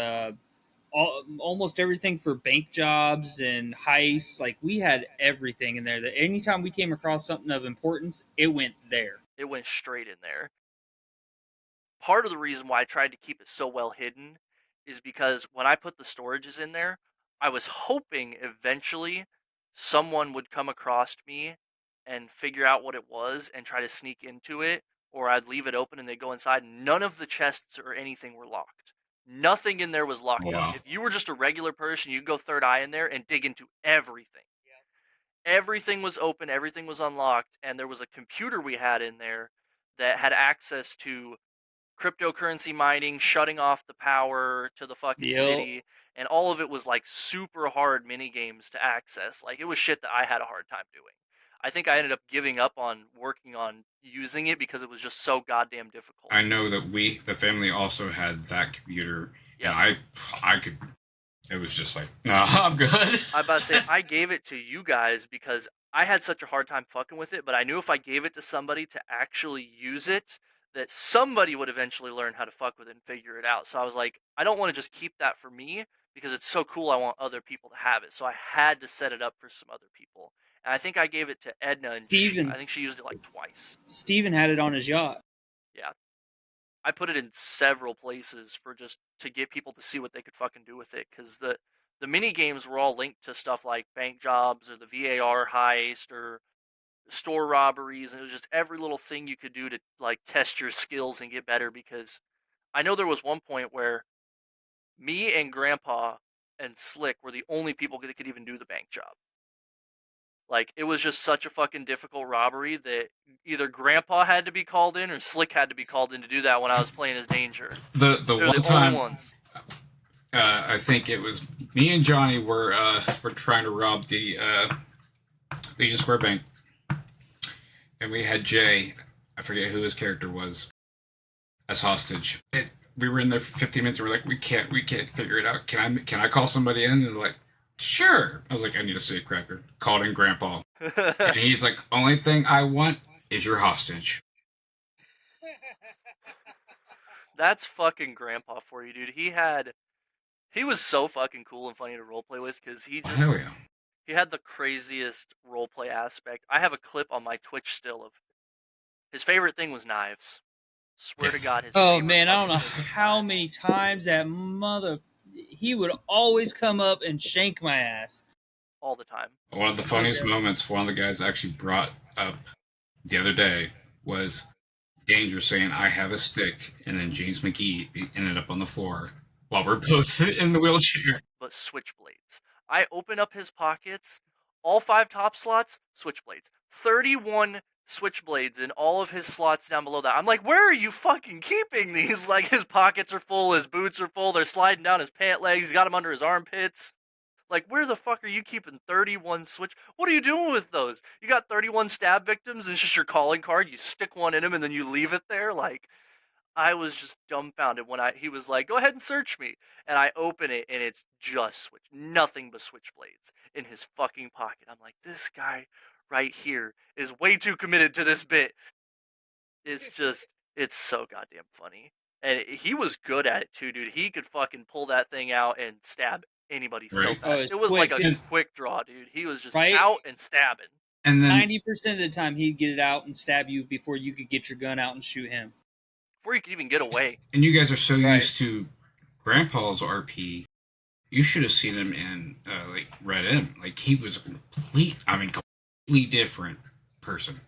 almost everything for bank jobs and heists. Like, we had everything in there. That anytime we came across something of importance, it went there. it went straight in there. Part of the reason why I tried to keep it so well hidden is because when I put the storages in there, I was hoping eventually someone would come across me and figure out what it was and try to sneak into it, or I'd leave it open and they'd go inside. None of the chests or anything were locked. Nothing in there was locked Wow. up. If you were just a regular person, you'd go third eye in there and dig into everything. Everything was open, everything was unlocked, and there was a computer we had in there that had access to cryptocurrency mining, shutting off the power to the fucking Yep. city, and all of it was like super hard mini games to access. Like, it was shit that I had a hard time doing. I think I ended up giving up on working on using it because it was just so goddamn difficult. I know that the family also had that computer. Yeah. And I could. It was just like, no, I'm good. I about to say, I gave it to you guys because I had such a hard time fucking with it, but I knew if I gave it to somebody to actually use it, that somebody would eventually learn how to fuck with it and figure it out. So I was like, I don't want to just keep that for me because it's so cool. I want other people to have it. So I had to set it up for some other people. And I think I gave it to Edna, and I think she used it like twice. Steven had it on his yacht. Yeah. I put it in several places for just to get people to see what they could fucking do with it, because the mini games were all linked to stuff like bank jobs or the VAR heist or store robberies, and it was just every little thing you could do to like test your skills and get better. Because I know there was one point where me and Grandpa and Slick were the only people that could even do the bank job. Like, it was just such a fucking difficult robbery that either Grandpa had to be called in or Slick had to be called in to do that when I was playing as Danger. The They're one the time, only ones. I think it was me and Johnny were trying to rob the Legion Square Bank, and we had Jay, I forget who his character was, as hostage. We were in there for 15 minutes. And we're like, we can't figure it out. Can I call somebody in? And they're like, sure. I was like, I need a safe cracker. Called in Grandpa, and he's like, only thing I want is your hostage. That's fucking Grandpa for you, dude. He was so fucking cool and funny to roleplay with because he just Hell yeah. He had the craziest roleplay aspect. I have a clip on my Twitch still of his favorite thing was knives. Swear to Yes. God, his Oh favorite man, I don't know fucking thing was how knives. many times that he would always come up and shank my ass. All the time. One of the funniest moments one of the guys actually brought up the other day was Danger saying, "I have a stick," and then James McGee ended up on the floor while we're both in the wheelchair. But switchblades. I open up his pockets, all 5 top slots, switchblades. 31 switchblades in all of his slots down below that. I'm like, where are you fucking keeping these? Like, his pockets are full, his boots are full, they're sliding down his pant legs, he's got them under his armpits. Like, where the fuck are you keeping 31 switch? What are you doing with those? You got 31 stab victims, and it's just your calling card, you stick one in him, and then you leave it there? Like, I was just dumbfounded when he was like, go ahead and search me. And I open it and it's just nothing but switchblades in his fucking pocket. I'm like, this guy right here is way too committed to this bit. It's so goddamn funny. And he was good at it too, dude. He could fucking pull that thing out and stab anybody so Right. bad. Oh, it's it was quick, like a dude. quick draw, dude. He was just Right? out and stabbing. And then 90% of the time, he'd get it out and stab you before you could get your gun out and shoot him. Before you could even get away. And you guys are so Right. used to Grandpa's RP. You should have seen him in like Red M. Like he was completely different person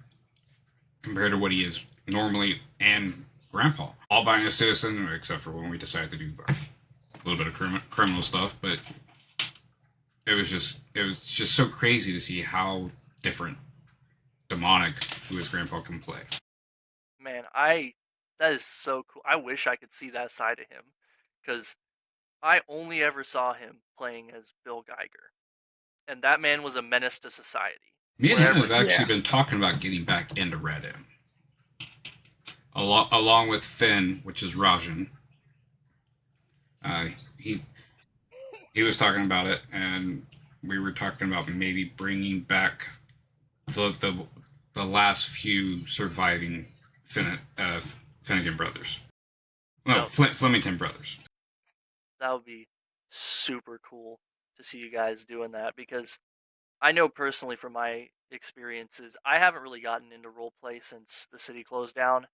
compared to what he is normally and Grandpa. All buying a citizen, except for when we decided to do a little bit of criminal stuff. But it was just so crazy to see how different demonic who his Grandpa can play. Man, that is so cool. I wish I could see that side of him, because I only ever saw him playing as Bill Geiger, and that man was a menace to society. Me and him Wherever have he actually was. been talking about getting back into Red M. Along with Finn, which is Rajan. He was talking about it, and we were talking about maybe bringing back the last few surviving Finnegan brothers. No, Flemington brothers. That would be super cool to see you guys doing that, because I know personally from my experiences, I haven't really gotten into roleplay since the city closed down.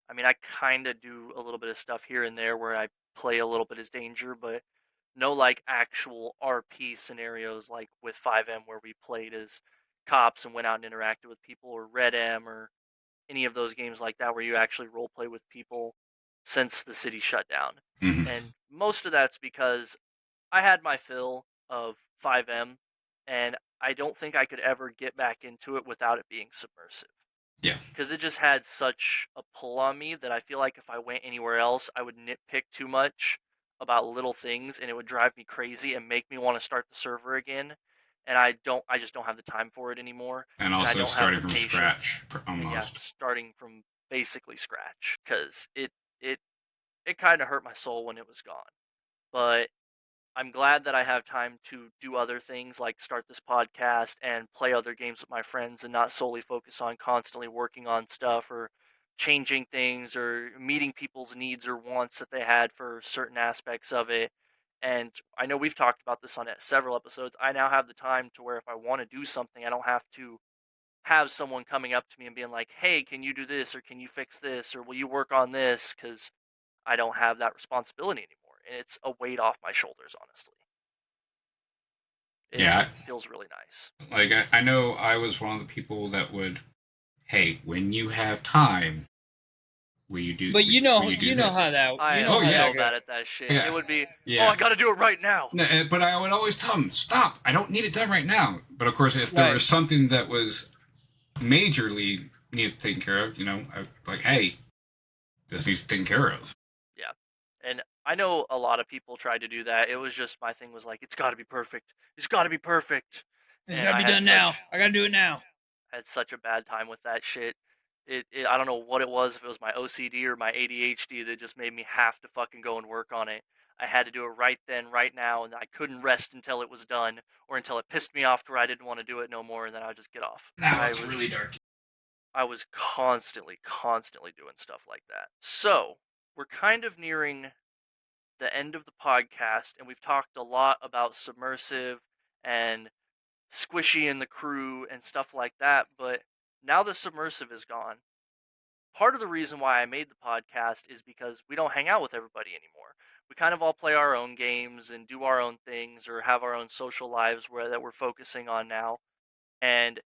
I mean, I kind of do a little bit of stuff here and there where I play a little bit as Danger, but no like actual RP scenarios like with FiveM where we played as cops and went out and interacted with people, or Red M, or any of those games like that where you actually roleplay with people since the city shut down. Mm-hmm. And most of that's because I had my fill of FiveM, and I don't think I could ever get back into it without it being submersive. Yeah. Because it just had such a pull on me that I feel like if I went anywhere else, I would nitpick too much about little things, and it would drive me crazy and make me want to start the server again. And I just don't have the time for it anymore. And I also don't starting have the from patience. scratch, Yeah, almost. starting from basically scratch, because it kind of hurt my soul when it was gone. But I'm glad that I have time to do other things like start this podcast and play other games with my friends, and not solely focus on constantly working on stuff or changing things or meeting people's needs or wants that they had for certain aspects of it. And I know we've talked about this on several episodes. I now have the time to where if I want to do something, I don't have to have someone coming up to me and being like, hey, can you do this, or can you fix this, or will you work on this, because I don't have that responsibility anymore. And it's a weight off my shoulders, honestly. It feels really nice. Like, I know I was one of the people that would, hey, when you have time, will you do? But you know this? how that. I You am know how so that bad goes. at that shit. Yeah. It would be, Yeah. oh, I gotta do it right now. No, but I would always tell them, stop, I don't need it done right now. But of course, if there Right. was something that was majorly needed taken care of, like, hey, this needs taken care of. Yeah. And I know a lot of people tried to do that. It was just, my thing was like, it's gotta be perfect. It's gotta be perfect. It's And gotta I be had done now. I gotta do it now. I had such a bad time with that shit. I don't know what it was, if it was my OCD or my ADHD that just made me have to fucking go and work on it. I had to do it right then, right now, and I couldn't rest until it was done, or until it pissed me off to where I didn't want to do it no more, and then I would just get off. Now it's really dark. I was constantly doing stuff like that. So, we're kind of nearing the end of the podcast, and we've talked a lot about Submersive and Squishy and the crew and stuff like that. But now the Submersive is gone. Part of the reason why I made the podcast is because we don't hang out with everybody anymore. We kind of all play our own games and do our own things or have our own social lives that we're focusing on now. And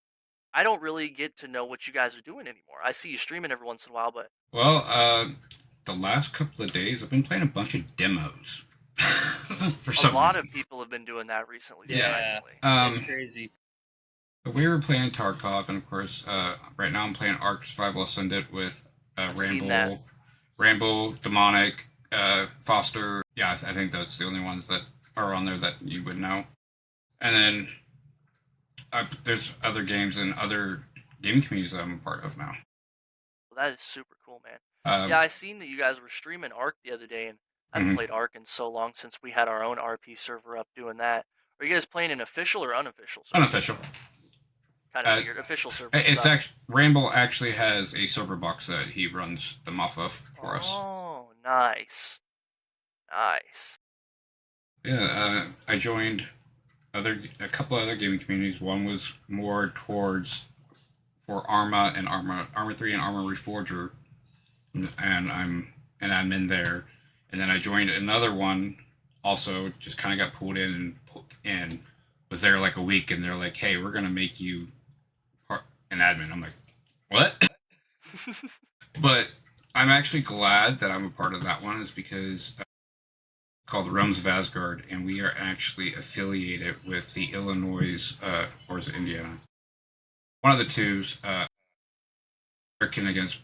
I don't really get to know what you guys are doing anymore. I see you streaming every once in a while, but Well, the last couple of days I've been playing a bunch of demos. For a some lot reason. of people have been doing that recently, Yeah, surprisingly. it's crazy. We were playing Tarkov, and of course, right now I'm playing Ark Survival Ascendant with I've seen that. Rambo, Demonic, Foster. Yeah, I think that's the only ones that are on there that you would know. And then there's other games and other gaming communities that I'm a part of now. Well, that is super cool, man. Um, Yeah, I seen that you guys were streaming Ark the other day, and I haven't played Ark in so long since we had our own RP server up doing that. Are you guys playing an official or unofficial server? Unofficial. Kind of weird. Official server. It's actually Rambo actually has a server box that he runs them off of for us. Oh, nice. Nice. Yeah, I joined a couple other gaming communities. One was more towards for Arma and Armor 3 and Armor Reforger, and I'm in there. And then I joined another one. Also, just kind of got pulled in and was there like a week. And they're like, "Hey, we're gonna make you an admin." I'm like, "What?" But I'm actually glad that I'm a part of that one, is because called the Realms of Asgard, and we are actually affiliated with the Illinois, or is it Indiana? One of the two, American Against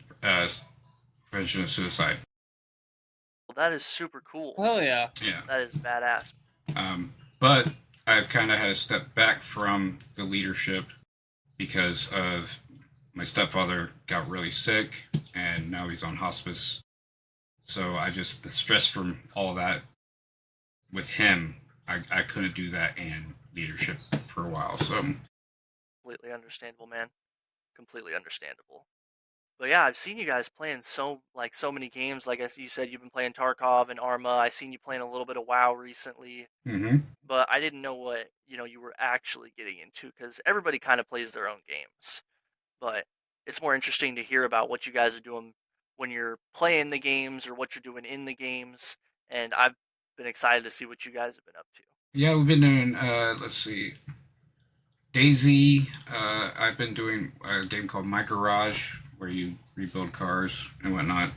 Prevention of Suicide. Well, that is super cool. Oh yeah. Yeah. That is badass. But I've kind of had to step back from the leadership because of my stepfather got really sick, and now he's on hospice. So the stress from all of that with him, I couldn't do that and leadership for a while. So Completely understandable, man. Completely understandable. But yeah, I've seen you guys playing so many games. Like you said, you've been playing Tarkov and Arma. I seen you playing a little bit of WoW recently. But I didn't know what you were actually getting into, because everybody kind of plays their own games. But it's more interesting to hear about what you guys are doing when you're playing the games or what you're doing in the games. And I've been excited to see what you guys have been up to. yeah, we've been doing. Let's see, Daisy. I've been doing a game called My Garage, where you rebuild cars and whatnot.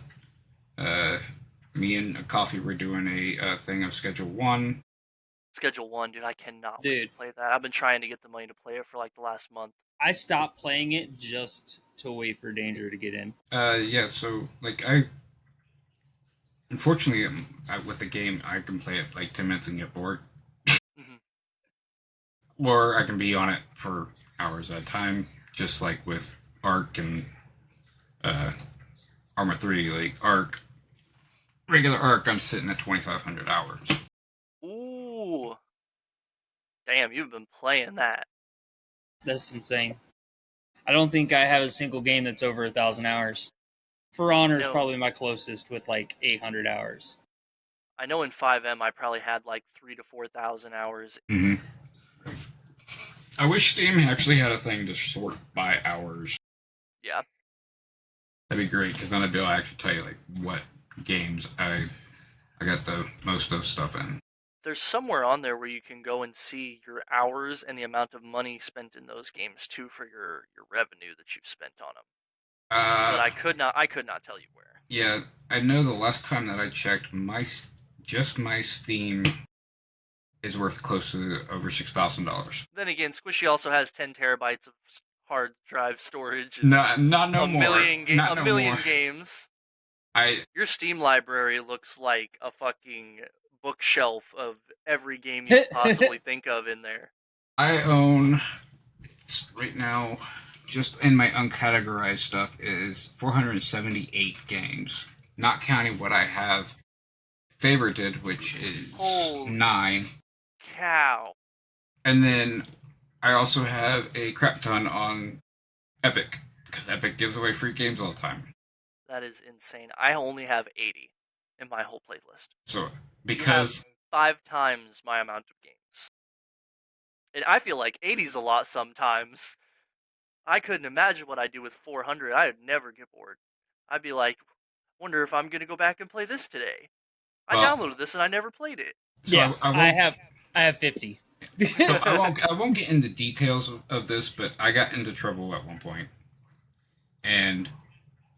Me and a Coffee were doing a thing of Schedule 1. Schedule 1, dude, I cannot wait to play that. I've been trying to get the money to play it for like the last month. I stopped playing it just to wait for Danger to get in. Yeah, so like unfortunately, with the game, I can play it like 10 minutes and get bored. Or I can be on it for hours at a time, just like with Ark and Arma 3. Like Ark, regular Ark, I'm sitting at 2,500 hours. Ooh. Damn, you've been playing that. That's insane. I don't think I have a single game that's over 1,000 hours. For Honor is probably my closest with like 800 hours. I know in FiveM I probably had like 3,000 to 4,000 hours. I wish Steam actually had a thing to sort by hours. Yeah. That'd be great, because then I'd be able to actually tell you like what games I got the most of stuff in. There's somewhere on there where you can go and see your hours and the amount of money spent in those games too, for your revenue that you've spent on them. But I could not tell you where. Yeah, I know the last time that I checked, my Steam is worth close to over $6,000. Then again, Squishy also has 10 terabytes of hard drive storage. Not no a more. Million Not a no million more. games. Your Steam library looks like a fucking bookshelf of every game you could possibly think of in there. I own right now, just in my uncategorized stuff, is 478 games, not counting what I have favorited, which is 9. Cow. And then I also have a crap ton on Epic, because Epic gives away free games all the time. That is insane. I only have 80 in my whole playlist. So, because... You have 5 times my amount of games. And I feel like 80's a lot sometimes. I couldn't imagine what I'd do with 400. I'd never get bored. I'd be like, wonder if I'm gonna go back and play this today. I Well, downloaded this and I never played it. so Yeah, I I won't. have 50. So I won't get into details of this, but I got into trouble at one point, and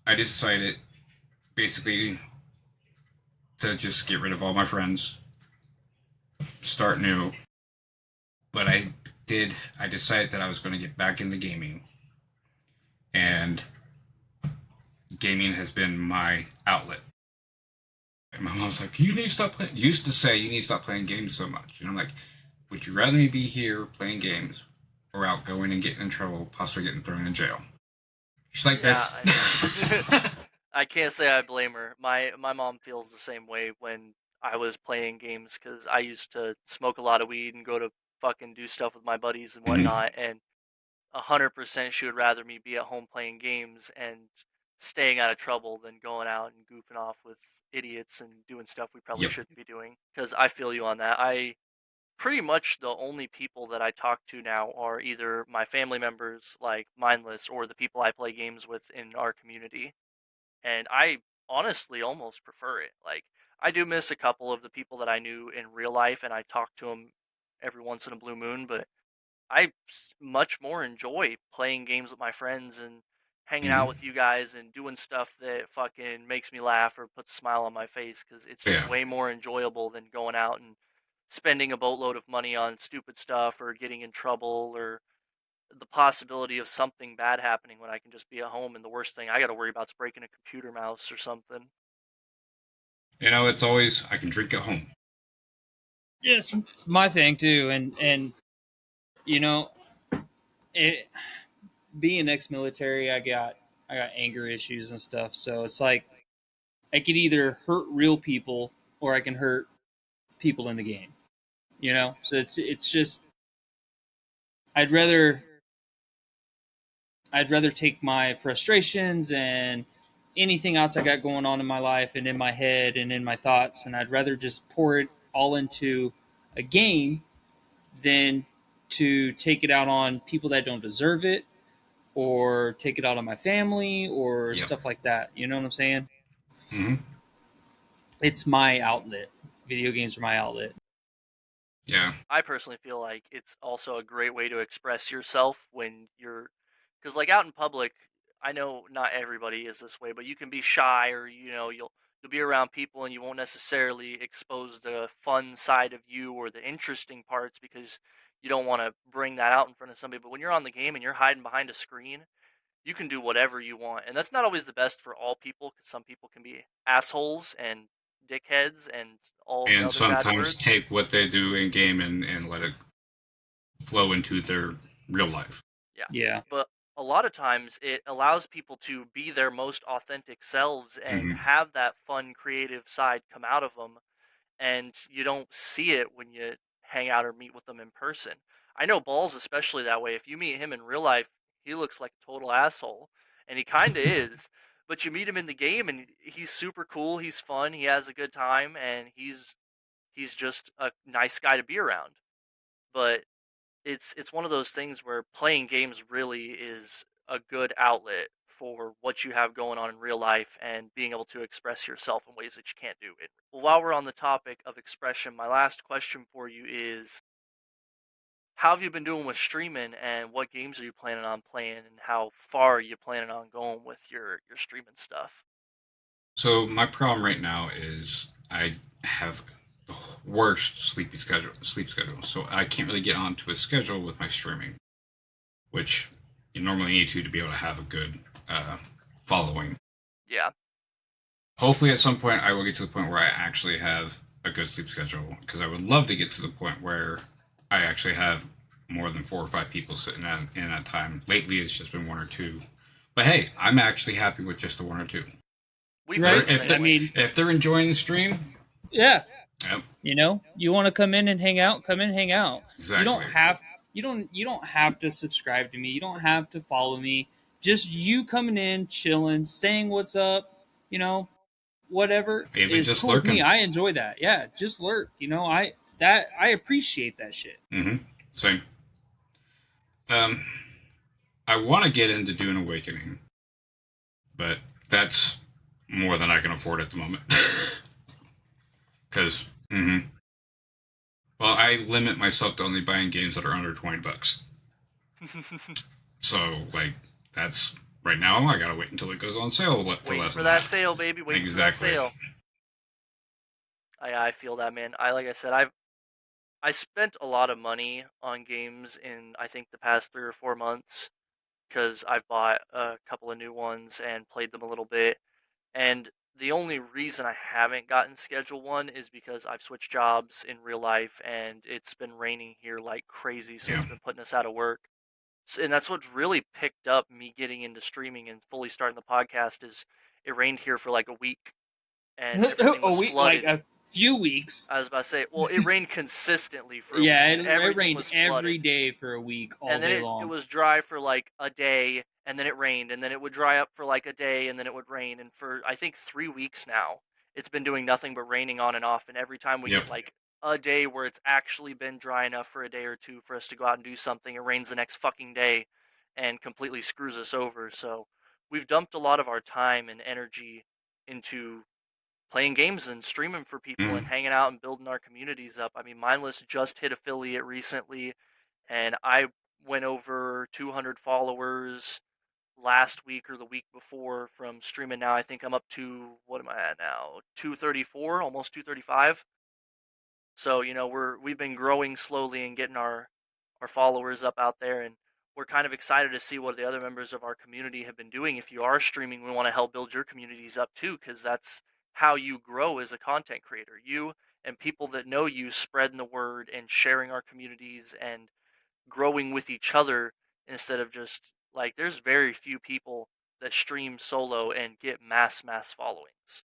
I decided basically to just get rid of all my friends, start new. But I decided that I was going to get back into gaming, and gaming has been my outlet. And my mom's like, "You need to stop playing." Used to say, "You need to stop playing games so much," and I'm like, "Would you rather me be here playing games, or out going and getting in trouble, possibly getting thrown in jail?" She's like, Yeah, "This." I know. I can't say I blame her. My mom feels the same way when I was playing games because I used to smoke a lot of weed and go to fucking do stuff with my buddies and Mhm. whatnot, and 100% she would rather me be at home playing games and staying out of trouble than going out and goofing off with idiots and doing stuff we probably Yep. shouldn't be doing. Because I feel you on that. I pretty much the only people that I talk to now are either my family members, like Mindless, or the people I play games with in our community. And I honestly almost prefer it. Like, I do miss a couple of the people that I knew in real life, and I talk to them every once in a blue moon, but much more enjoy playing games with my friends and hanging out Mhm. with you guys and doing stuff that fucking makes me laugh or puts a smile on my face because it's just Yeah. way more enjoyable than going out and spending a boatload of money on stupid stuff or getting in trouble or the possibility of something bad happening when I can just be at home and the worst thing I got to worry about is breaking a computer mouse or something. You know, it's always I can drink at home. Yes, my thing too, and you know, it being ex-military, I got anger issues and stuff. So it's like I could either hurt real people or I can hurt people in the game. You know, so it's just I'd rather I'd rather take my frustrations and anything else I got going on in my life and in my head and in my thoughts, and I'd rather just pour it all into a game than to take it out on people that don't deserve it or take it out on my family or Yep. stuff like that. You know what I'm saying? Hmm. It's my outlet. Video games are my outlet. Yeah. I personally feel like it's also a great way to express yourself when you're, because like out in public, I know not everybody is this way, but you can be shy or you'll be around people and you won't necessarily expose the fun side of you or the interesting parts because you don't want to bring that out in front of somebody. But when you're on the game and you're hiding behind a screen, you can do whatever you want, and that's not always the best for all people because some people can be assholes and dickheads and all the And other bad sometimes words. take what they do in game and let it flow into their real life. Yeah. Yeah. But a lot of times it allows people to be their most authentic selves and Hmm. have that fun, creative side come out of them. And you don't see it when you hang out or meet with them in person. I know Balls, especially that way. If you meet him in real life, he looks like a total asshole. And he kind of is. But you meet him in the game and he's super cool. He's fun. He has a good time. And he's just a nice guy to be around. But it's one of those things where playing games really is a good outlet for what you have going on in real life and being able to express yourself in ways that you can't do it. Well, while we're on the topic of expression, my last question for you is how have you been doing with streaming and what games are you planning on playing and how far are you planning on going with your streaming stuff? So my problem right now is I have the worst sleep schedule. So I can't really get onto a schedule with my streaming, which you normally need to be able to have a good following. Yeah. Hopefully, at some point, I will get to the point where I actually have a good sleep schedule because I would love to get to the point where I actually have more than 4 or 5 people sitting in at a time. Lately, it's just been one or two. But hey, I'm actually happy with just the one or two. We Right. feel the If same they- I way. mean, If they're enjoying the stream, yeah. yep, You know, you want to come in and hang out, come in and hang out. exactly. You don't have to subscribe to me. You don't have to follow me. Just you coming in, chilling, saying what's up, you know, whatever Even is just cool with me. lurking. I enjoy that. Yeah, just lurk. You know, I appreciate that shit. Mm-hmm. Same. Um, I want to get into Dune Awakening, but that's more than I can afford at the moment. Because, well, I limit myself to only buying games that are under $20. So, like, that's right now. I gotta wait until it goes on sale for Waiting less for than that that. sale, baby. Waiting Exactly. for that sale. I feel that, man. Like I said, I spent a lot of money on games in I think the past 3 or 4 months because I've bought a couple of new ones and played them a little bit. And the only reason I haven't gotten Schedule 1 is because I've switched jobs in real life and it's been raining here like crazy, so Yeah. it's been putting us out of work. And that's what's really picked up me getting into streaming and fully starting the podcast is it rained here for like a week and everything A was week, like flooded. a few weeks. I was about to say, well, it rained consistently for a Yeah, week and it everything rained was every flooded. day for a week, all And then day it long. was dry for like a day and then it rained and then it would dry up for like a day and then it would rain, and for I think 3 weeks now it's been doing nothing but raining on and off, and every time we Yep. get like a day where it's actually been dry enough for a day or two for us to go out and do something, it rains the next fucking day and completely screws us over. So we've dumped a lot of our time and energy into playing games and streaming for people and hanging out and building our communities up. I mean, Mindless just hit affiliate recently, and I went over 200 followers last week or the week before from streaming. Now I think I'm up to, what am I at now? 234, almost 235. So we've been growing slowly and getting our followers up out there, and we're kind of excited to see what the other members of our community have been doing. If you are streaming, we want to help build your communities up too, because that's how you grow as a content creator. You and people that know you spreading the word and sharing our communities and growing with each other, instead of just like, there's very few people that stream solo and get mass followings.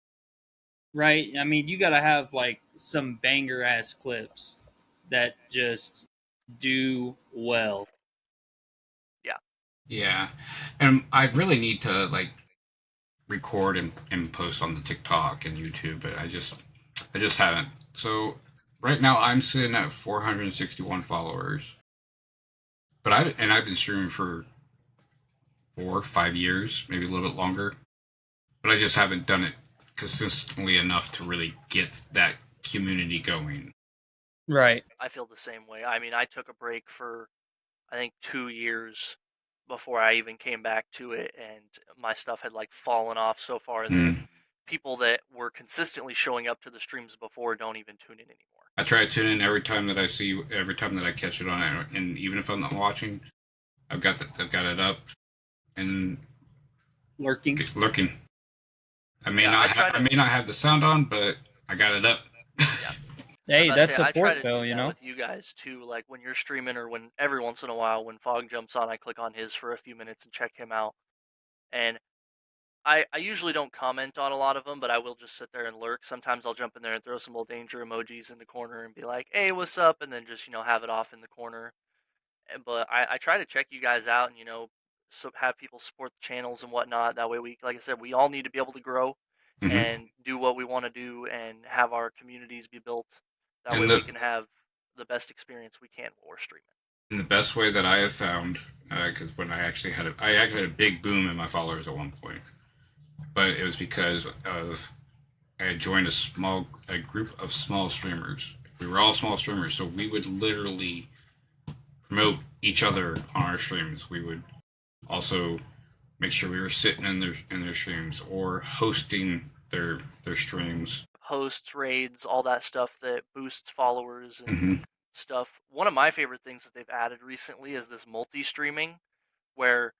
Right? I mean, you got to have like some banger ass clips that just do well. Yeah. Yeah, and I really need to like record and post on the TikTok and YouTube, but I just haven't. So right now I'm sitting at 461 followers, but I've been streaming for 4 5 years, maybe a little bit longer, but I just haven't done it consistently enough to really get that community going. Right. I feel the same way. I mean, I took a break for I think 2 years before I even came back to it, and my stuff had like fallen off so far that people that were consistently showing up to the streams before don't even tune in anymore. I try to tune in every time that every time that I catch it on, and even if I'm not watching, I've got it up and Lurking. lurking. I may I not have the sound on, but I got it up. Yeah. Hey, that's I try support to though, do you that know? with you guys too. Like when you're streaming, or when every once in a while when Fog jumps on, I click on his for a few minutes and check him out. And I usually don't comment on a lot of them, but I will just sit there and lurk. Sometimes I'll jump in there and throw some little danger emojis in the corner and be like, "Hey, what's up?" And then just have it off in the corner. But I try to check you guys out and so have people support the channels and whatnot. That way, like I said, we all need to be able to grow and do what we want to do and have our communities be built. That way, And we can have the best experience we can while we're streaming. and the best way that I have found, because when I actually had a big boom in my followers at one point, but it was because of I had joined a group of small streamers. We were all small streamers, so we would literally promote each other on our streams. We would also make sure we were sitting in their streams or hosting their streams. Hosts, raids, all that stuff that boosts followers and stuff. One of my favorite things that they've added recently is this multi-streaming, where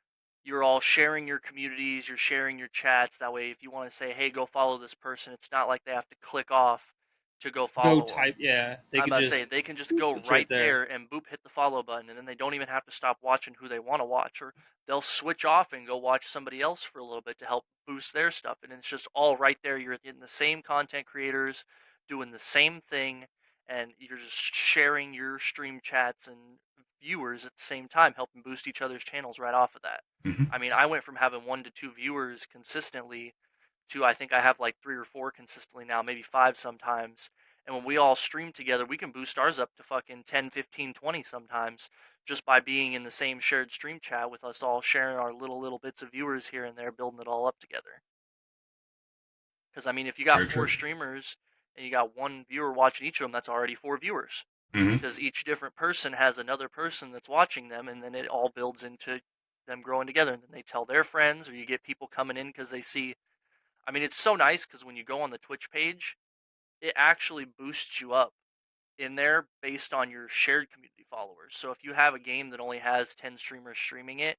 you're all sharing your communities, you're sharing your chats. That way, if you want to say, "Hey, go follow this person," it's not like they have to click off to go follow Go type, them. yeah. They I'm could about to just say they can just go it's right there and boop, hit the follow button, and then they don't even have to stop watching who they want to watch, or they'll switch off and go watch somebody else for a little bit to help boost their stuff, and it's just all right there. You're getting the same content creators doing the same thing, and you're just sharing your stream chats and viewers at the same time, helping boost each other's channels right off of that. I mean, I went from having 1 to 2 viewers consistently to, I think I have like 3 or 4 consistently now, maybe 5 sometimes. And when we all stream together, we can boost ours up to fucking 10, 15, 20 sometimes. just by being in the same shared stream chat with us all sharing our little bits of viewers here and there, building it all up together. Because, I mean, if you got Very 4 true. streamers and you got 1 viewer watching each of them, that's already 4 viewers. Mm-hmm. Because each different person has another person that's watching them, and then it all builds into them growing together. And then they tell their friends, or you get people coming in because they see. I mean, it's so nice because when you go on the Twitch page, it actually boosts you up in there based on your shared community followers. So if you have a game that only has 10 streamers streaming it,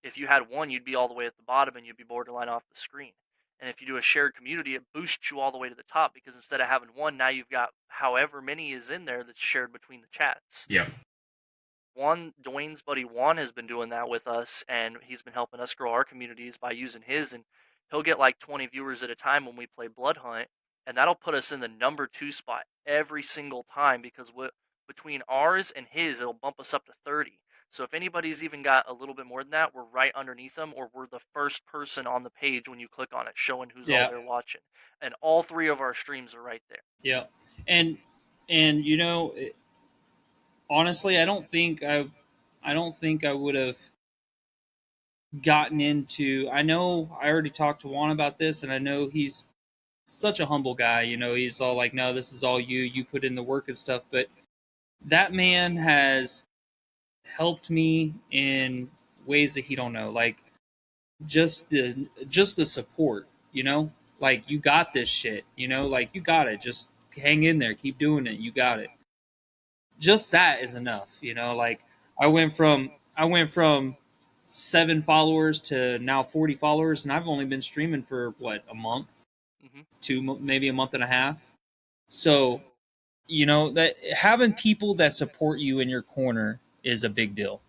if you had 1, you'd be all the way at the bottom and you'd be borderline off the screen. And if you do a shared community, it boosts you all the way to the top because instead of having 1, now you've got however many is in there that's shared between the chats. Yeah. Dwayne's buddy Juan has been doing that with us, and he's been helping us grow our communities by using his, and he'll get like 20 viewers at a time when we play Blood Hunt, and that'll put us in the number 2 spot every single time because between ours and his, it'll bump us up to 30. So if anybody's even got a little bit more than that, we're right underneath them, or we're the first person on the page when you click on it, showing who's all there watching. And all 3 of our streams are right there. Yeah, and you know, honestly, I don't think I would have gotten into. I know I already talked to Juan about this, and I know he's such a humble guy. You know, he's all like, "No, this is all you. You put in the work and stuff." But that man has helped me in ways that he don't know, like just the support. You know, like you got this shit. You know, like you got it. Just hang in there. Keep doing it. You got it. Just that is enough. You know, like I went from 7 followers to now 40 followers, and I've only been streaming for what, a month, maybe a month and a half. So, you know, that having people that support you in your corner is a big deal.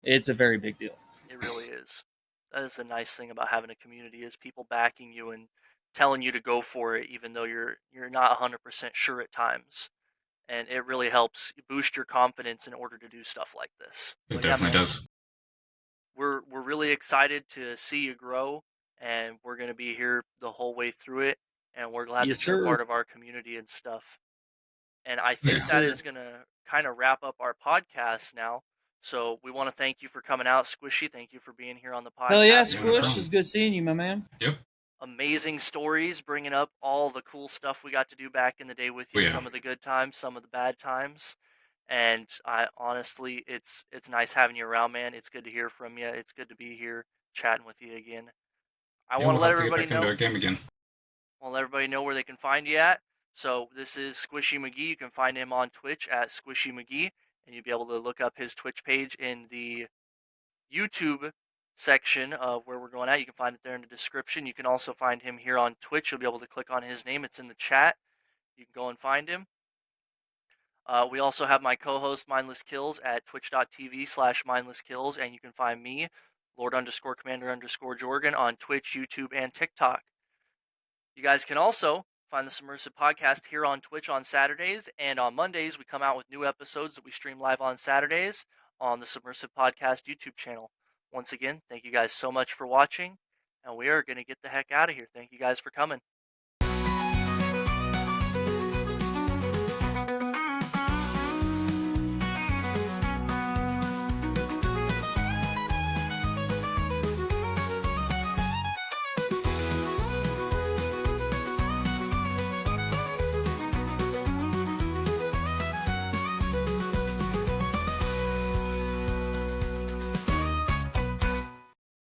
It's a very big deal. It really is. That is the nice thing about having a community is people backing you and telling you to go for it, even though you're not 100% sure at times. And it really helps boost your confidence in order to do stuff like this. It definitely does. We're really excited to see you grow, and we're going to be here the whole way through it, and we're glad that you're part of our community and stuff. And I think that is going to kind of wrap up our podcast now. So we want to thank you for coming out, Squishy. Thank you for being here on the podcast. Hell yeah, Squish. It's good seeing you, my man. Yep. Amazing stories, bringing up all the cool stuff we got to do back in the day with you. Some of the good times, some of the bad times. And I honestly, it's nice having you around, man. It's good to hear from you. It's good to be here chatting with you again. I want to let everybody know. Into a game again. I want to let everybody know where they can find you at. So this is Squishy McGee. You can find him on Twitch at Squishy McGee, and you'll be able to look up his Twitch page in the YouTube section of where we're going at. You can find it there in the description. You can also find him here on Twitch. You'll be able to click on his name. It's in the chat. You can go and find him. We also have my co-host Mindless Kills at twitch.tv/Mindless Kills, and you can find me, Lord_Commander_Jorgen, on Twitch, YouTube, and TikTok. You guys can also find the Submersive Podcast here on Twitch on Saturdays, and on Mondays we come out with new episodes that we stream live on Saturdays on the Submersive Podcast YouTube channel. Once again, thank you guys so much for watching, and we are going to get the heck out of here. Thank you guys for coming.